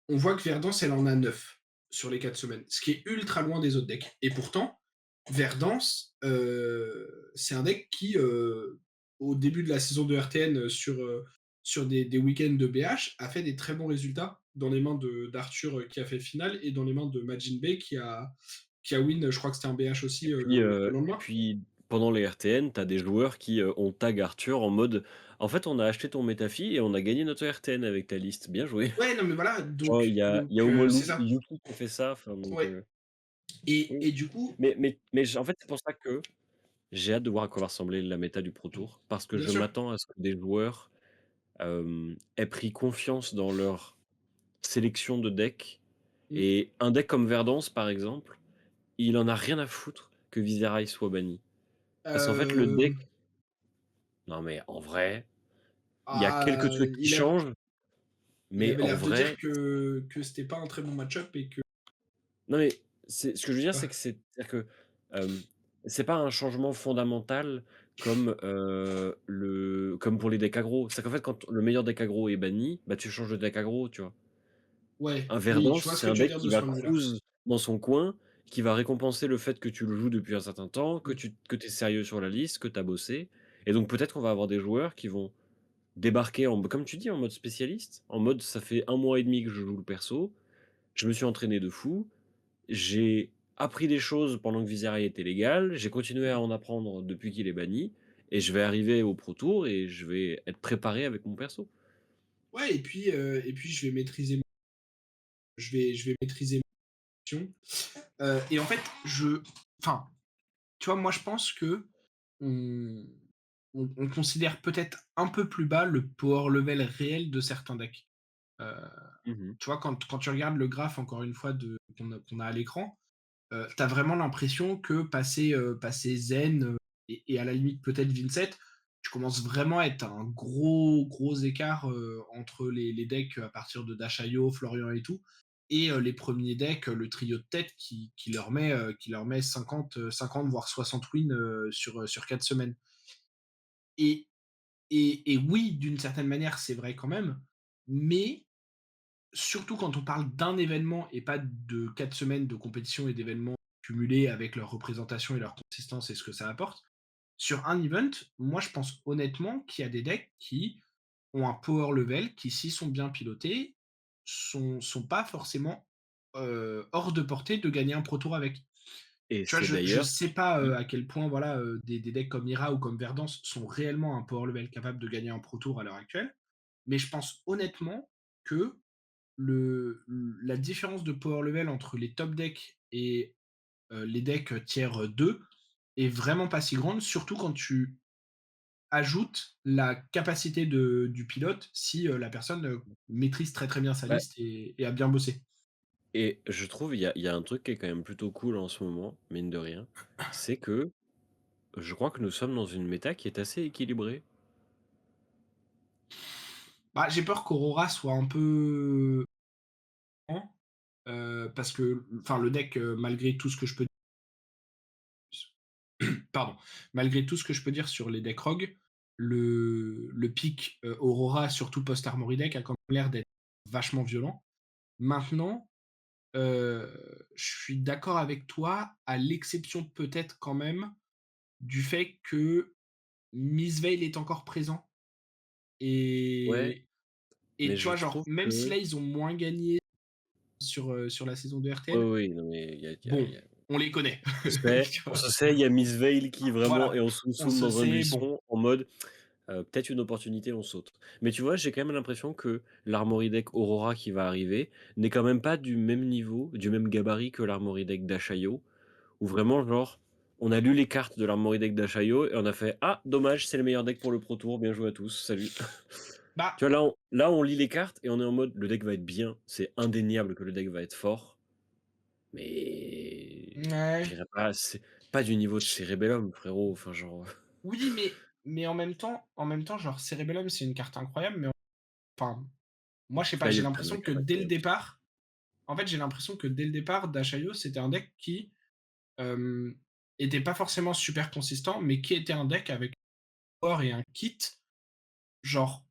on voit que Verdance, elle en a 9 sur les 4 semaines, ce qui est ultra loin des autres decks. Et pourtant, Verdance, c'est un deck qui, au début de la saison de RTN, sur des week-ends de BH, a fait des très bons résultats dans les mains d'Arthur qui a fait finale et dans les mains de Majin Bey qui a win, je crois que c'était un BH aussi le Et lendemain. puis pendant les RTN, tu as des joueurs qui, ont tag Arthur en mode: «En fait, on a acheté ton Métafie et on a gagné notre RTN avec ta liste, bien joué». Ouais, non, mais voilà, Genre donc, il y a au moins c'est ça. Yuki qui a fait ça, enfin donc Ouais. Et Oui. du coup, Mais j en fait, c'est pour ça que j'ai hâte de voir à quoi va ressembler la méta du Pro Tour, parce que bien je sûr. m'attends à ce que des joueurs, aient pris confiance dans leur sélection de decks Mmh. et un deck comme Verdance, par exemple, il en a rien à foutre que Viserai soit banni. Parce qu'en fait, le deck non mais en vrai, il y a quelques trucs qui il a changent, il mais avait en l'air de dire vrai que c'était pas un très bon match-up et que non mais c'est ce que je veux dire, c'est que c'est-à-dire que, hem, c'est pas un changement fondamental comme, comme pour les decks aggro. C'est qu'en fait, quand le meilleur deck aggro est banni, bah, tu changes de deck aggro, tu vois? ouais, Un oui, je Verdance, vois ce c'est que un tu veux deck dire qui de ce va point de vue-là. cruise dans son coin, qui va récompenser le fait que tu le joues depuis un certain temps, Mmh. que tu es sérieux sur la liste, que tu as bossé et donc peut-être qu'on va avoir des joueurs qui vont débarquer en comme tu dis, en mode spécialiste, en mode: «Ça fait un mois et demi que je joue le perso, je me suis entraîné de fou, j'ai appris des choses pendant que Viserai était légal, j'ai continué à Mmh. en apprendre depuis qu'il est banni et je vais arriver au Pro Tour et je vais être préparé avec mon perso». Ouais et puis je vais maîtriser mes actions. Et en fait, enfin, tu vois, moi, je pense que on on considère peut-être un peu plus bas le power level réel de certains decks. Heu, Mmh. Tu vois, quand tu regardes le graphe, encore une fois, qu'on a à l'écran, tu as vraiment l'impression que passer Zen, et à la limite peut-être Vincent, tu commences vraiment à être un gros écart, entre les decks à partir de Dashayo, Florian et tout et les premiers decks, le trio de tête qui leur met 50 voire 60 wins, sur 4 semaines. Et et oui, d'une certaine manière, c'est vrai quand même, mais surtout quand on parle d'un événement et pas de 4 semaines de compétition et d'événements cumulés avec leur représentation et leur consistance et ce que ça apporte. Sur un event, moi je pense honnêtement qu'il y a des decks qui ont un power level qui, s'ils sont bien pilotés, sont pas forcément hors de portée de gagner un Pro Tour avec. Et Tu vois, c'est je d'ailleurs sais pas mmh, à quel point voilà, des decks comme Ira ou comme Verdance sont réellement un power level capable de gagner un Pro Tour à l'heure actuelle, mais je pense honnêtement que la différence de power level entre les top decks et les decks tier 2 est vraiment pas si grande, surtout quand tu ajoutes la capacité du pilote si la personne maîtrise très très bien sa bah liste et a bien bossé. et je trouve il y a un truc qui est quand même plutôt cool en ce moment, mine de rien, c'est que je crois que nous sommes dans une méta qui est assez équilibrée. Bah, j'ai peur qu'Aurora soit un peu parce que enfin le deck malgré tout ce que je peux pardon, malgré tout ce que je peux dire sur les decks rogue, le pic Aurora, surtout post-Armory deck, a quand même l'air d'être vachement violent. Maintenant, je suis d'accord avec toi, à l'exception peut-être quand même du fait que Miss Veil est encore présent. Ouais, Et, mais et tu je vois, genre, trouve même si que là, ils ont moins gagné sur la saison de oui, RTL, oui, non, mais il bon, y a on les connaît. Tu on vois, se sait, il y a Miss Veil qui vraiment voilà, est en on soum-soum se dans un sait, bon. buisson en mode, peut-être une opportunité, on saute. Mais tu vois, j'ai quand même l'impression que l'Armory Deck Aurora qui va arriver n'est quand même pas du même niveau, du même gabarit que l'Armory Deck d'Ashayo, où vraiment genre, on a lu les cartes de l'Armory Deck d'Ashayo et on a fait: «Ah dommage, c'est le meilleur deck pour le Pro Tour, bien joué à tous, salut». Bah, Tu vois, là, on lit les cartes et on est en mode: «Le deck va être bien, c'est indéniable que le deck va être fort». Mais ouais. j'irais pas c'est pas du niveau de Cerebellum frérot, enfin genre, Oui, mais en même temps, genre, Cerebellum, c'est une carte incroyable, mais enfin, moi, je sais pas, là, il y j'ai a quand même la l'impression que carte dès le incroyable. départ j'ai l'impression que dès le départ, Dashayo, c'était un deck qui, hem, était pas forcément super consistant, mais qui était un deck avec un power et un kit, genre,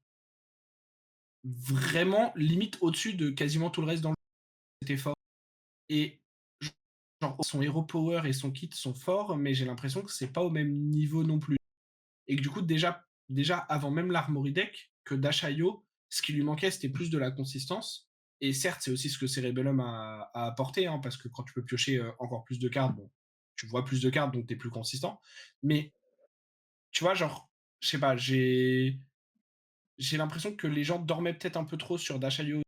vraiment limite au-dessus de quasiment tout le reste dans le jeu, c'était fort. Et genre, son hero power et son kit sont forts, mais j'ai l'impression que c'est pas au même niveau non plus. Et que du coup, déjà avant même l'Armory Deck, que Dashayo, ce qui lui manquait, c'était plus de la consistance. Et certes, c'est aussi ce que Cerebellum a apporté, hein, parce que quand tu peux piocher encore plus de cartes, bon, tu vois plus de cartes, donc t'es plus consistant. Mais tu vois, genre, je sais pas, j'ai l'impression que les gens dormaient peut-être un peu trop sur Dashayo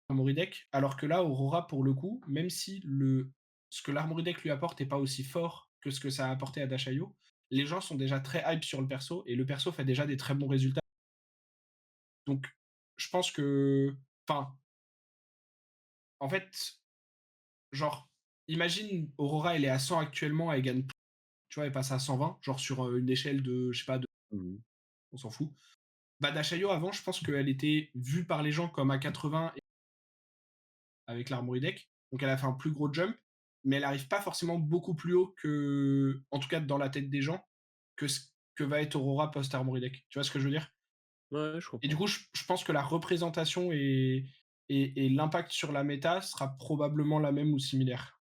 Armory Deck, alors que là, Aurora, pour le coup, même si ce que l'Armory Deck lui apporte est pas aussi fort que ce que ça a apporté à Dashayo, les gens sont déjà très hype sur le perso et le perso fait déjà des très bons résultats. Donc, je pense que, enfin, en fait, genre, imagine Aurora, elle est à 100 actuellement, elle gagne, tu vois, elle passe à 120, genre sur une échelle de, je sais pas, de, Mmh. on s'en fout. Bah, Dashayo, avant, je pense qu'elle était vue par les gens comme à 80 avec l'Armory Deck. Donc, elle a fait un plus gros jump, mais elle arrive pas forcément beaucoup plus haut que, en tout cas, dans la tête des gens, que ce que va être Aurora post-Armory Deck. Tu vois ce que je veux dire? Ouais, je Et du comprends. coup, je pense que la représentation et l'impact sur la méta sera probablement la même ou similaire.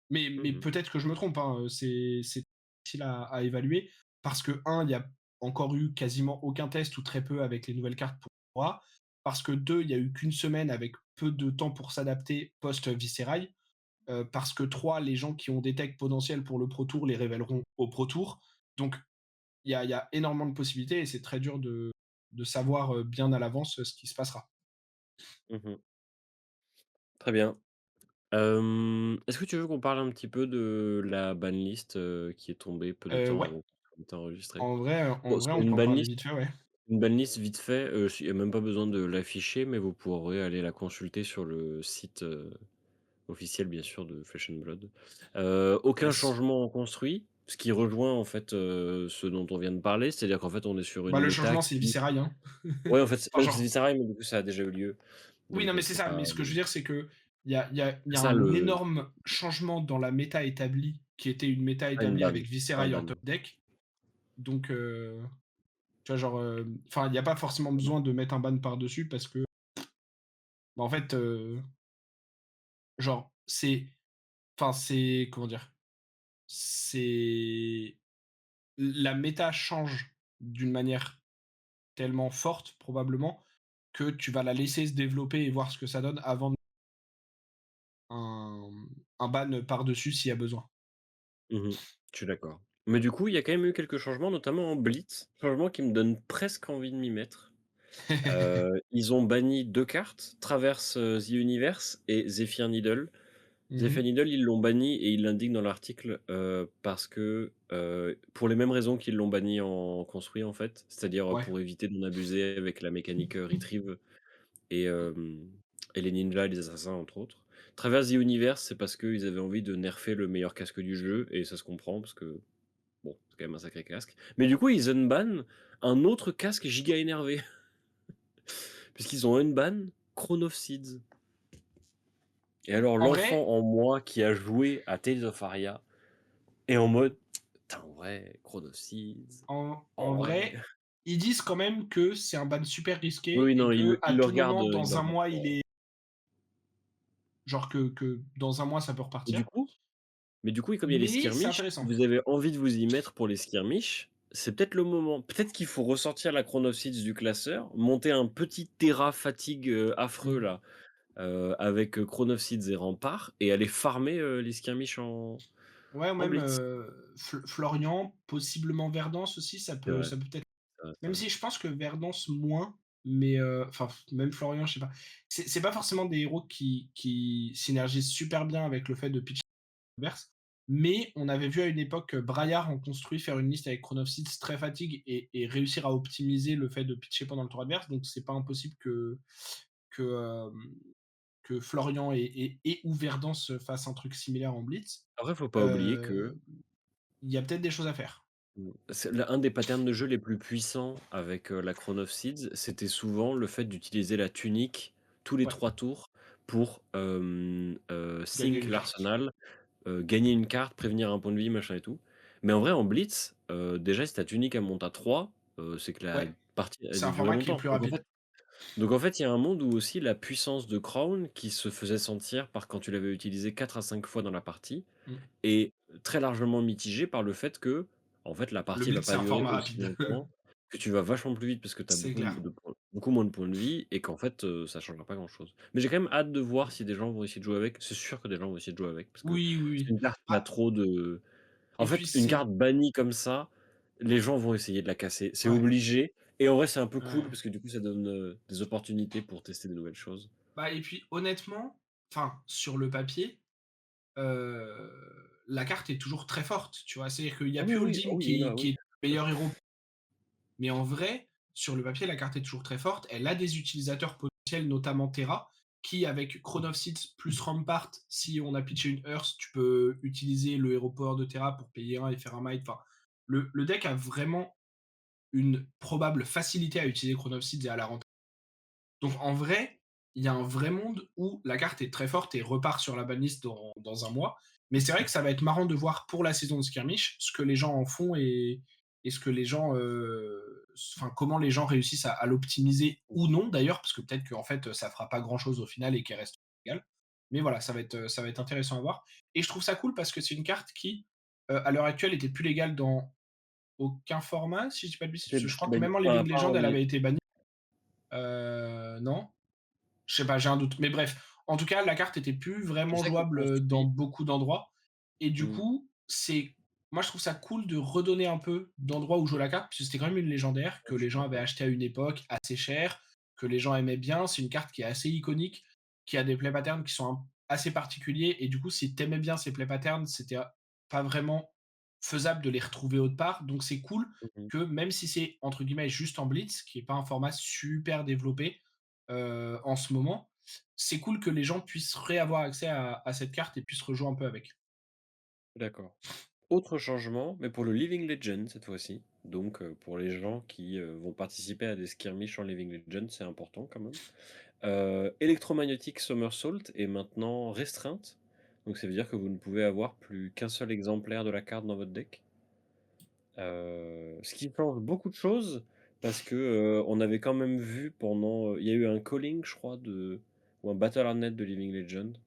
Mais Mmh. peut-être que je me trompe, hein, c'est difficile à évaluer parce que, un, il y a encore eu quasiment aucun test ou très peu avec les nouvelles cartes pour Aura. Parce que, deux, il y a eu qu'une semaine avec peu de temps pour s'adapter post-Visceral. Parce que, trois, les gens qui ont des techs potentiels pour le Pro Tour les révéleront au Pro Tour. Donc, il y a énormément de possibilités et c'est très dur de savoir bien à l'avance ce qui se passera. Mmh. Très bien. Est-ce que tu veux qu'on parle un petit peu de la banlist, qui est tombée peu de temps Ouais, avant qu'on ait enregistré? en Bon, vrai, c'est on peut une en parler banlist vite fait, ouais. une banlist vite fait, il y a même pas besoin de l'afficher, mais vous pourrez aller la consulter sur le site, officiel bien sûr de Flesh& and Blood. Aucun Yes. changement en construit, ce qui rejoint en fait, ce dont on vient de parler. C'est-à-dire qu'en fait on est sur une Bah, le méta changement, c'est qui Visceral, hein. ouais en fait c'est Enfin, ouais c'est genre, Visceral mais du coup ça a déjà eu lieu. oui, non, Donc, mais c'est c'est ça. pas, Mais ce que je veux dire, c'est que il y a c'est ça un le énorme changement dans la méta établie, qui était une méta pas une établie ban, avec c'est pas un Visceral en ban. top deck. Donc, tu vois, genre, enfin, il n'y a pas forcément besoin de mettre un ban par-dessus parce que, bah, en fait, genre, enfin, comment dire? C'est la méta change d'une manière tellement forte, probablement, que tu vas la laisser se développer et voir ce que ça donne avant un un ban par-dessus s'il y a besoin. Mmh. Je suis d'accord. Mais du coup, il y a quand même eu quelques changements, notamment en Blitz. Changements qui me donnent presque envie de m'y mettre. Ils ont banni 2 cartes, Traverse, the Universe et Zephyr Needle. Mmh. Zephyr Needle, ils l'ont banni et ils l'indiquent dans l'article, parce que, pour les mêmes raisons qu'ils l'ont banni en construit, en fait. C'est-à-dire, Ouais. pour éviter d'en abuser avec la mécanique, retrieve et et les ninjas et les assassins, entre autres. Traverse the Universe, c'est parce qu'ils avaient envie de nerfer le meilleur casque du jeu et ça se comprend parce que, bon, c'est quand même un sacré casque. Mais du coup, ils unban un autre casque giga énervé puisqu'ils ont unban Crown of Seeds. Et alors En l'enfant vrai en moi qui a joué à Tales of Aria est en mode: «Putain, en vrai, Crown of Seeds, en en vrai». vrai, ils disent quand même que c'est un ban super Oui, risqué oui, et non, qu'à il le tout regarde, moment, il le dans un regarde mois, il fort. est genre que dans un mois, ça peut Et du repartir. coup comme il y a les Mais c'est skirmish, si intéressant. vous avez envie de vous y mettre pour les skirmish, c'est peut-être le moment. Peut-être qu'il faut ressortir la Crown of Seeds du classeur, monter un petit Terra fatigue, affreux Mmh. là, avec, Crown of Seeds et Rempart et aller farmer, les skirmish Ouais, ou en même, blitz. Florian, possiblement Verdance aussi, C'est vrai, ça peut être, c'est vrai, c'est même vrai. si je pense que Verdance moins, mais enfin, même Florian, je sais pas. C'est pas forcément des héros qui synergisent super bien avec le fait de pitcher Verse, mais on avait vu à une époque Braillard en construit faire une liste avec Chrono of Seeds très fatigue et réussir à optimiser le fait de pitcher pendant le tour adverse, donc c'est pas impossible que, que Florian et ou Verdance fassent un truc similaire en Blitz. Après, faut pas oublier que Heu, il y a peut-être des choses à faire. c'est un des patterns de jeu les plus puissants avec, la Crown of Seeds, c'était souvent le fait d'utiliser la tunique tous les Ouais, 3 tours pour, gagner sync une carte. l'arsenal, gagner une carte, prévenir un point de vie, machin et tout. Mais en vrai, en blitz, déjà si ta tunique elle monte à 3, c'est que la Ouais, partie a c'est dû un durer format qui est longtemps. plus rapide. Donc en fait, il y a un monde où aussi la puissance de Crown qui se faisait sentir par quand tu l'avais utilisé 4 à 5 fois dans la partie Mmh. est très largement mitigé par le fait que, en fait, la Le partie va Blitz, c'est pas un durer format aussi rapide. longtemps, que tu vas vachement plus vite parce que tu as C'est clair. beaucoup moins de points de vie et qu'en fait, ça changera pas grand-chose. Mais j'ai quand même hâte de voir si des gens vont essayer de jouer avec. C'est sûr que des gens vont essayer de jouer avec parce que Oui, oui, c'est oui. une carte qui a Ah, trop de en et puis fait, une c'est carte bannie comme ça, les gens vont essayer de la casser. C'est ouais, obligé et en vrai, c'est un peu cool ouais. parce que du coup, ça donne, des opportunités pour tester des nouvelles choses. Bah et puis honnêtement, enfin, sur le papier, la carte est toujours très forte, tu vois? C'est-à-dire qu'il y a Ah oui, plus oui, Oldhim oui, là, qui oui, est le meilleur héros, mais en vrai, sur le papier, la carte est toujours très forte. Elle a des utilisateurs potentiels, notamment Terra, qui avec Crown of Seeds plus Rampart, si on a pitché une Earth, tu peux utiliser le héros power de Terra pour payer un et faire un might. Enfin, le deck a vraiment une probable facilité à utiliser Crown of Seeds et à la rentrer. Donc en vrai, il y a un vrai monde où la carte est très forte et repart sur la banlist dans un mois. Mais c'est vrai que ça va être marrant de voir pour la saison de skirmish ce que les gens en font et ce que les gens, enfin comment les gens réussissent à l'optimiser ou non d'ailleurs, parce que peut-être qu'en fait ça fera pas grand chose au final et qu'elle reste égale. Mais voilà, ça va être intéressant à voir. Et je trouve ça cool parce que c'est une carte qui, à l'heure actuelle, était plus légale dans aucun format, si je dis pas de bêtises, parce que je c'était crois que banni, même en enfin, à Living part Legend, en elle avait été bannie. Non? Je sais pas, j'ai un doute. Mais bref, en tout cas, la carte était plus je vraiment sais qu'on jouable dans construit. beaucoup d'endroits. Et du Mmh, coup, moi, je trouve ça cool de redonner un peu d'endroits où jouer la carte, parce que c'était quand même une légendaire que je les suis gens avaient d'accord. acheté à une époque assez cher, que les gens aimaient bien. C'est une carte qui est assez iconique, qui a des play patterns qui sont assez particuliers. Et du coup, si t'aimais bien ces play patterns, c'était pas vraiment faisable de les retrouver autre part. Donc, c'est cool Mmh mh. que même si c'est entre guillemets juste en blitz, qui est pas un format super développé, en ce moment, c'est cool que les gens puissent réavoir accès à cette carte et puissent rejouer un peu avec. D'accord. Autre changement, mais pour le Living Legend cette fois-ci. Donc, pour les gens qui, vont participer à des skirmish en Living Legend, c'est important quand même. Electromagnetic Somersault est maintenant restreinte. Donc ça veut dire que vous ne pouvez avoir plus qu'un seul exemplaire de la carte dans votre deck. Ce qui change beaucoup de choses parce que, on avait quand même vu pendant, il y a eu un calling je crois de ou un Battle Net de Living Legend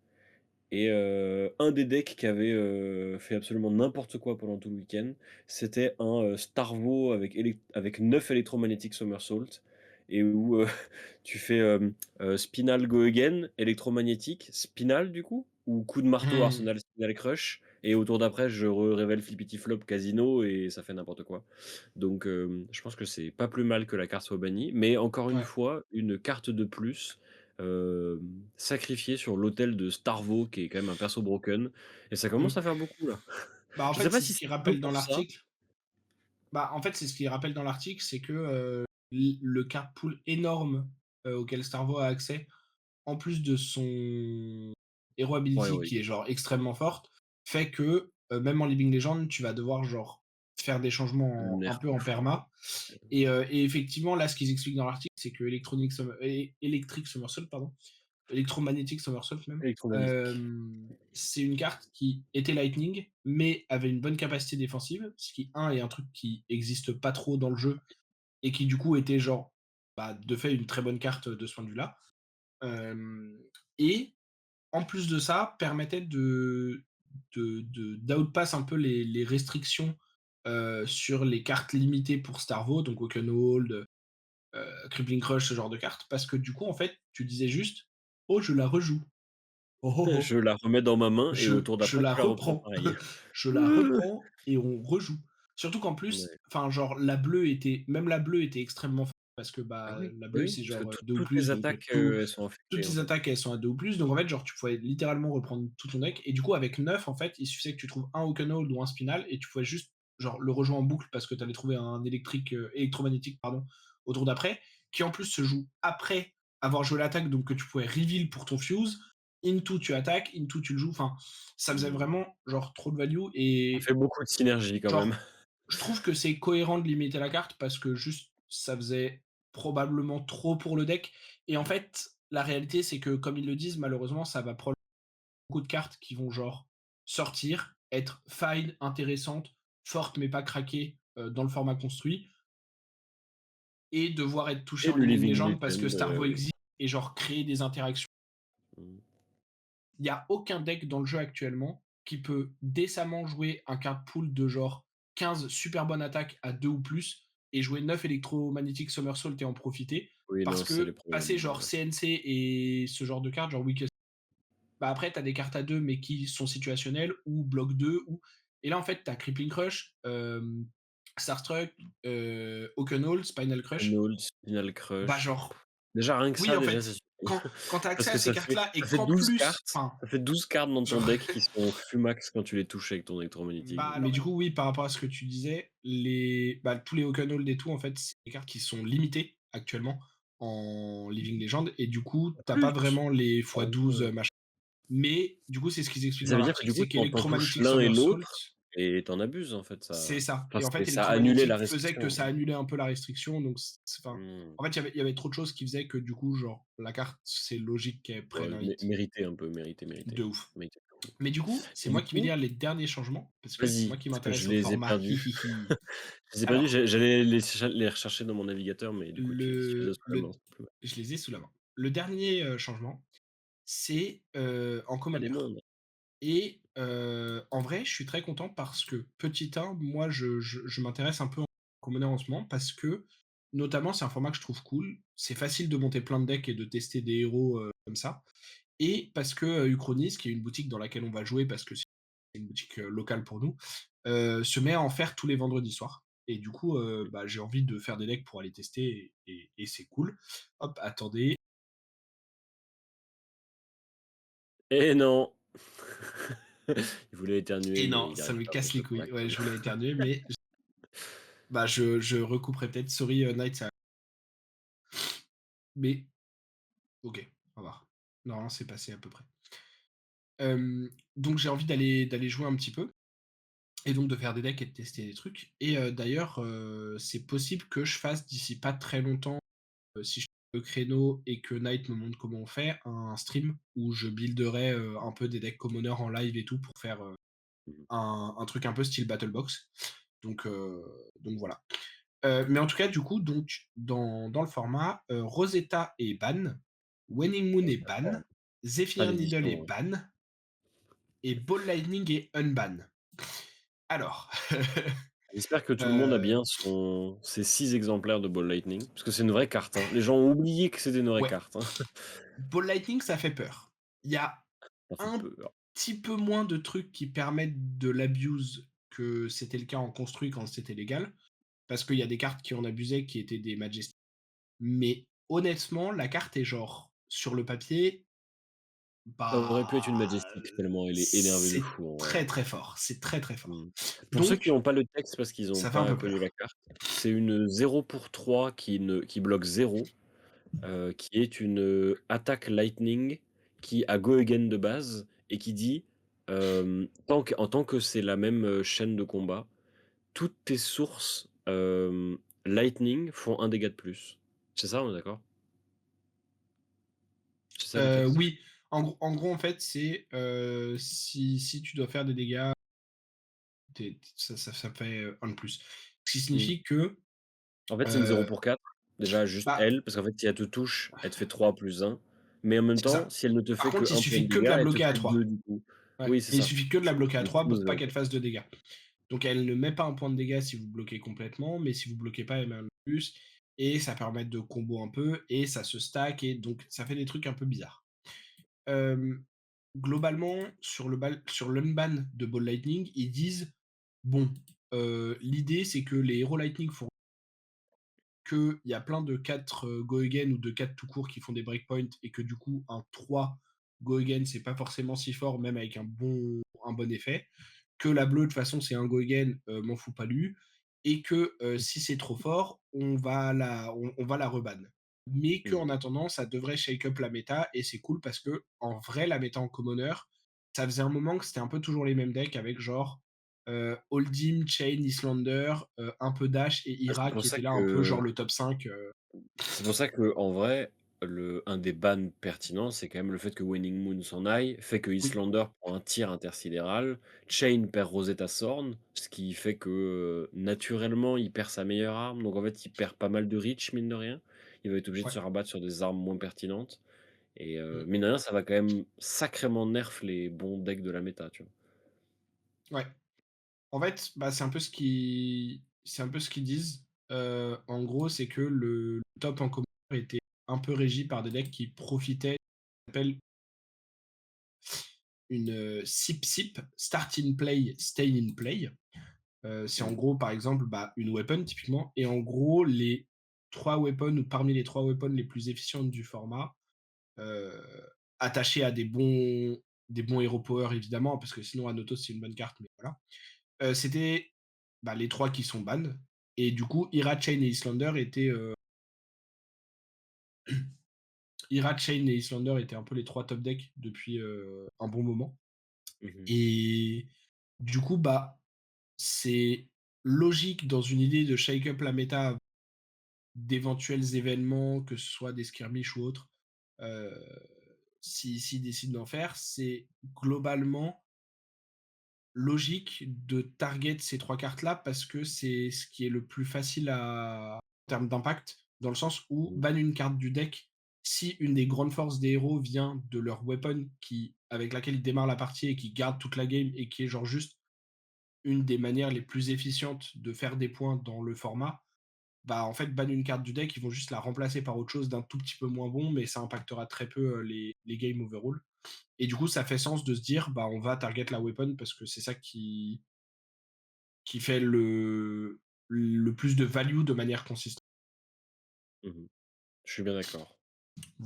et un des decks qui avait, fait absolument n'importe quoi pendant tout le week-end, c'était un, Starvo avec 9 Electromagnetic Somersault et où, tu fais, Spinal Go Again, électromagnétique, Spinal du coup? Ou coup de marteau, Mmh. Arsenal Spinal Crush et au tour d'après je révèle Flippity Flop Casino et ça fait n'importe quoi. Donc je pense que c'est pas plus mal que la carte soit bannie, mais encore une Ouais. fois, une carte de plus, sacrifiée sur l'autel de Starvo qui est quand même un perso broken et ça commence Mmh. à faire beaucoup là. Bah, en Je sais fait, pas c'est si ce c'est qu'il que rappelle dans pour ça. l'article. Bah, en fait, c'est ce qu'il rappelle dans l'article, c'est que, le card pool énorme, auquel Starvo a accès, en plus de son hero Ouais, ability ouais, qui est genre extrêmement forte, fait que, même en Living Legend, tu vas devoir genre faire des le changements un nerf peu en fou. perma. Et effectivement, là, ce qu'ils expliquent dans l'article, c'est que Electric Somersault, pardon, Electromagnetic Somersault même, Électromagnétique. c'est une carte qui était Lightning, mais avait une bonne capacité défensive, ce qui, un, est un truc qui existe pas trop dans le jeu, et qui du coup était genre, bah, de fait, une très bonne carte de ce point de vue-là. Et en plus de ça, permettait d'outpass un peu les restrictions sur les cartes limitées pour Starvo, donc Oakenhold, Crippling Crush, ce genre de cartes, parce que du coup, en fait, tu disais juste: «Oh, je la rejoue. Oh, oh, oh, Je la remets dans ma main et au tour je d'après la tu la reprends reprends. pareil. Je la reprends et on rejoue». Surtout qu'en Ouais. plus, enfin, genre, la bleue était extrêmement forte parce que, Ah bah, oui, la bleue, oui, c'est parce que genre 2 ou toutes les plus, donc attaques, tout elles sont toutes affectées en tes fait. attaques, elles sont à 2 ou plus, donc en fait, genre, tu pouvais littéralement reprendre tout ton deck et du coup, avec 9 en fait, il suffisait que tu trouves un Oakenhold ou un Spinal et tu pouvais juste, genre, le rejouer en boucle parce que tu allais trouver un électromagnétique, pardon, au tour d'après, qui en plus se joue après avoir joué l'attaque, donc que tu pouvais reveal pour ton Fuse. Into, tu attaques, Into, tu le joues. Enfin, ça faisait Mmh. vraiment, genre, trop de value Ça et fait beaucoup de synergie quand même. genre, je trouve que c'est cohérent de limiter la carte parce que juste, ça faisait probablement trop pour le deck. Et en fait, la réalité, c'est que, comme ils le disent, malheureusement, ça va prendre beaucoup de cartes qui vont, genre, sortir, être fine, intéressantes, fortes mais pas craquées dans le format construit, et devoir être touchées Et en le Living Living Legend parce que Legend, Starvo oui. existe et, genre, créer des interactions. Mmh. Il n'y a aucun deck dans le jeu actuellement qui peut décemment jouer un card pool de genre 15 super bonnes attaques à 2 ou plus et jouer 9 électromagnétiques Somersault et en profiter. Oui, Parce non, c'est les que problèmes, passer genre CNC et ce genre de cartes, genre Weakest, bah après, tu as des cartes à 2 mais qui sont situationnelles ou bloc 2 ou. Et là, en fait, tu as Crippling Crush, Starstruck, Oakenhold, Spinal Crush. Reynolds, Spinal Bah, Crush. genre, Déjà rien que oui, ça, en déjà c'est fait, quand tu as accès Parce à que ces ça fait cartes-là ça et fait qu'en 12 plus, cartes enfin, ça fait 12 cartes dans ton genre, deck qui sont Fumax quand tu les touches avec ton électromagnétique, donc mais du coup, oui, par rapport à ce que tu disais, tous les Oakenhold et tout, en fait, c'est des cartes qui sont limitées actuellement en Living Legend et du coup, en t'as pas plus! vraiment les Ah x12 ouais! machin. Mais du coup, c'est ce qu'ils expliquent Ça dans veut dire que l'article, du coup, c'est tu en touches qu'Electromagnetic l'un et Somersault, l'autre et tu en abuses en fait, c'est ça ça. enfin Et en fait, ça a annulé la Electromagnetic faisait que restriction, ça ouais. annulait un peu la restriction. Donc, enfin, Mmh. en fait, il y avait trop de choses qui faisaient que du coup, genre, la carte, c'est logique qu'elle prenne Ouais, un hit. mérité un peu, mérité, De mérité. ouf. Mérité. Mais du coup, Et c'est du moi qui vais coup, lire les derniers changements, parce que c'est moi vas-y, qui parce que je m'intéresse au les ai format. perdus. Je les ai perdus, Alors, j'allais les rechercher dans mon navigateur, mais du coup, tu les as le, sous la main, le, c'est plus mal. je les ai sous la main. Le dernier changement, c'est en Ah, des commoner. mondes! Et en vrai, je suis très content parce que, petit 1, moi, je m'intéresse un peu en commoner en ce moment parce que, notamment, c'est un format que je trouve cool. C'est facile de monter plein de decks et de tester des héros comme ça. Et parce que Uchronis, qui est une boutique dans laquelle on va jouer parce que c'est une boutique locale pour nous, se met à en faire tous les vendredis soirs. Et du coup, j'ai envie de faire des decks pour aller tester et c'est cool. Hop, attendez. Et non! Il voulait éternuer, Et mais non, il ça arrive me pas, donc casse je les prends la couilles. Ouais, canne. je voulais éternuer, mais je recouperai peut-être. Sorry, Night, ça. Mais OK, on va voir. Normalement, c'est passé à peu près. Donc j'ai envie d'aller jouer un petit peu et donc de faire des decks et de tester des trucs et d'ailleurs, c'est possible que je fasse d'ici pas très longtemps, si je trouve le créneau et que Night me montre comment on fait, un stream où je builderai, un peu des decks commoners en live et tout pour faire, Mmh. un truc un peu style battle box. Donc heu, donc voilà. Mais en tout cas, du coup, donc dans le format, Rosetta est ban, Waning Moon Ouais, est c'est ban, incroyable. Pas Zephyr Needle est d'édition, hein. ban et Ball Lightning est unban. Alors, J'espère que tout le monde a heu, bien ses 6 exemplaires de Ball Lightning, parce que c'est une vraie carte, hein. Les gens ont oublié que c'était une vraie ouais, carte, hein. Ball Lightning, ça fait peur. Il y a Ça fait un peur. petit peu moins de trucs qui permettent de l'abuse que c'était le cas en construit quand c'était légal, parce qu'il y a des cartes qui en abusaient qui étaient des Majesty. Mais honnêtement, la carte est genre, sur le papier, Ça aurait bah, pu être une Majestic tellement elle est énervée de c'est fou, en vrai. très, très fort. C'est très, très fort. Mmh. Pour ceux qui Donc, ont pas le texte parce qu'ils ont ça fait un pas peu connu la peur. carte, c'est une 0 pour 3 qui bloque 0, qui est une, attaque lightning qui a go again de base et qui dit, tant que c'est la même, chaîne de combat, toutes tes sources, lightning font un dégât de plus. C'est ça, on est d'accord? C'est ça le texte? Oui, en gros, en fait, c'est, si tu dois faire des dégâts, ça fait, 1 de plus. Ce qui Mmh. signifie que, En fait, c'est une 0 heu, pour 4. Déjà, juste bah, elle, parce qu'en fait, si elle te touche, elle te fait 3 plus 1. Mais en même c'est temps, ça. si elle ne te Par fait que contre, il 1 point de suffit que de dégâts, la elle te bloquer à fait 2 3. du coup. Ouais, Oui, c'est et il ça. suffit que de la C'est bloquer à une 3 fuse, pour pas qu'elle fasse de dégâts. Donc elle ne met pas un point de dégâts si vous bloquez complètement, mais si vous bloquez pas, elle met un de plus et ça permet de combo un peu et ça se stack et donc ça fait des trucs un peu bizarres. Hem, Globalement, sur l'unban de Ball Lightning, ils disent: «Bon, l'idée c'est que les héros Lightning font qu'il y a plein de 4 go again ou de 4 tout court qui font des breakpoints et que du coup un 3 go again c'est pas forcément si fort même avec un bon effet. Que la bleue de toute façon c'est un go again, m'en fous pas lu et que, si c'est trop fort, on va la reban. Mais Mmh. qu'en attendant, ça devrait shake up la méta et c'est cool parce que en vrai la méta en commoner, ça faisait un moment que c'était un peu toujours les mêmes decks avec genre, Oldhim, Chain, Islander, un peu Dash et Ah, Ira qui était là un peu genre le top 5. c'est pour ça qu'en vrai, un des bans pertinents, c'est quand même le fait que Waning Moon s'en aille, fait que Oui, Islander prend un tir intersidéral, Chain perd Rosetta Thorn, ce qui fait que, naturellement, il perd sa meilleure arme, donc en fait, il perd pas mal de reach, mine de rien. Il va être obligé de ouais, se rabattre sur des armes moins pertinentes et mmh, mine de rien, ça va quand même sacrément nerf les bons decks de la méta, tu vois? ouais. En fait, bah, c'est un peu ce qu'ils disent. En gros, c'est que le top en commun était un peu régi par des decks qui profitaient s'appelle une, SIP-SIP, Start in Play, Stay in Play. C'est en Mmh. gros, par exemple, une weapon typiquement et en gros, les 3 weapons ou parmi les 3 weapons les plus efficientes du format, heu, attaché à des bons hero power évidemment, parce que sinon Anotos c'est une bonne carte, mais voilà. C'était, bah, les 3 qui sont ban et du coup Ira, Chain et Islander étaient, Ira, Chain et Islander étaient un peu les 3 top decks depuis, un bon moment Mmh. et du coup, bah, c'est logique dans une idée de shake up la méta d'éventuels événements, que ce soit des skirmish ou autres, heu, s'ils décident d'en faire, c'est globalement logique de target ces 3 cartes-là parce que c'est ce qui est le plus facile à en termes d'impact, dans le sens où Mmh. ban une carte du deck, si une des grandes forces des héros vient de leur weapon avec laquelle ils démarrent la partie et qui garde toute la game et qui est genre juste une des manières les plus efficientes de faire des points dans le format, bah, en fait, ban une carte du deck, ils vont juste la remplacer par autre chose d'un tout petit peu moins bon, mais ça impactera très peu, les games overall et du coup, ça fait sens de se dire: «Bah, on va target la weapon» parce que c'est ça qui fait le plus de value de manière consistante. Mmh. Je suis bien d'accord.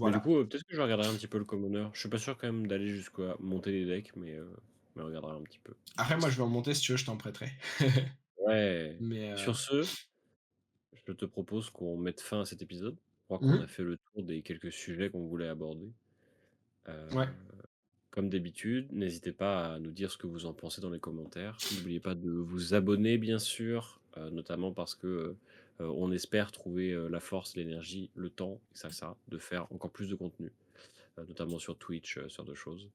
Mais du Voilà. coup, peut-être que je regarderai un petit peu le commoner. Je suis pas sûr quand même d'aller jusqu'à monter les decks, mais je regarderai un petit peu. Après, moi, je vais en monter, si tu veux, je t'en prêterai. Ouais. Mais, Sur ce, je te propose qu'on mette fin à cet épisode. Je crois qu'on a mmh fait le tour des quelques sujets qu'on voulait aborder. ouais. Heu, Comme d'habitude, n'hésitez pas à nous dire ce que vous en pensez dans les commentaires. N'oubliez pas de vous abonner bien sûr, notamment parce que, on espère trouver, la force, l'énergie, le temps et ça de faire encore plus de contenu, notamment sur Twitch, ce genre de choses.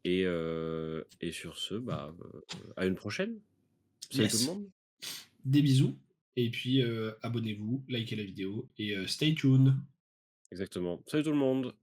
Et sur ce, bah, à une prochaine. Salut tout le Yes. monde. Des bisous et puis, abonnez-vous, likez la vidéo et stay tuned. Exactement. Salut tout le monde.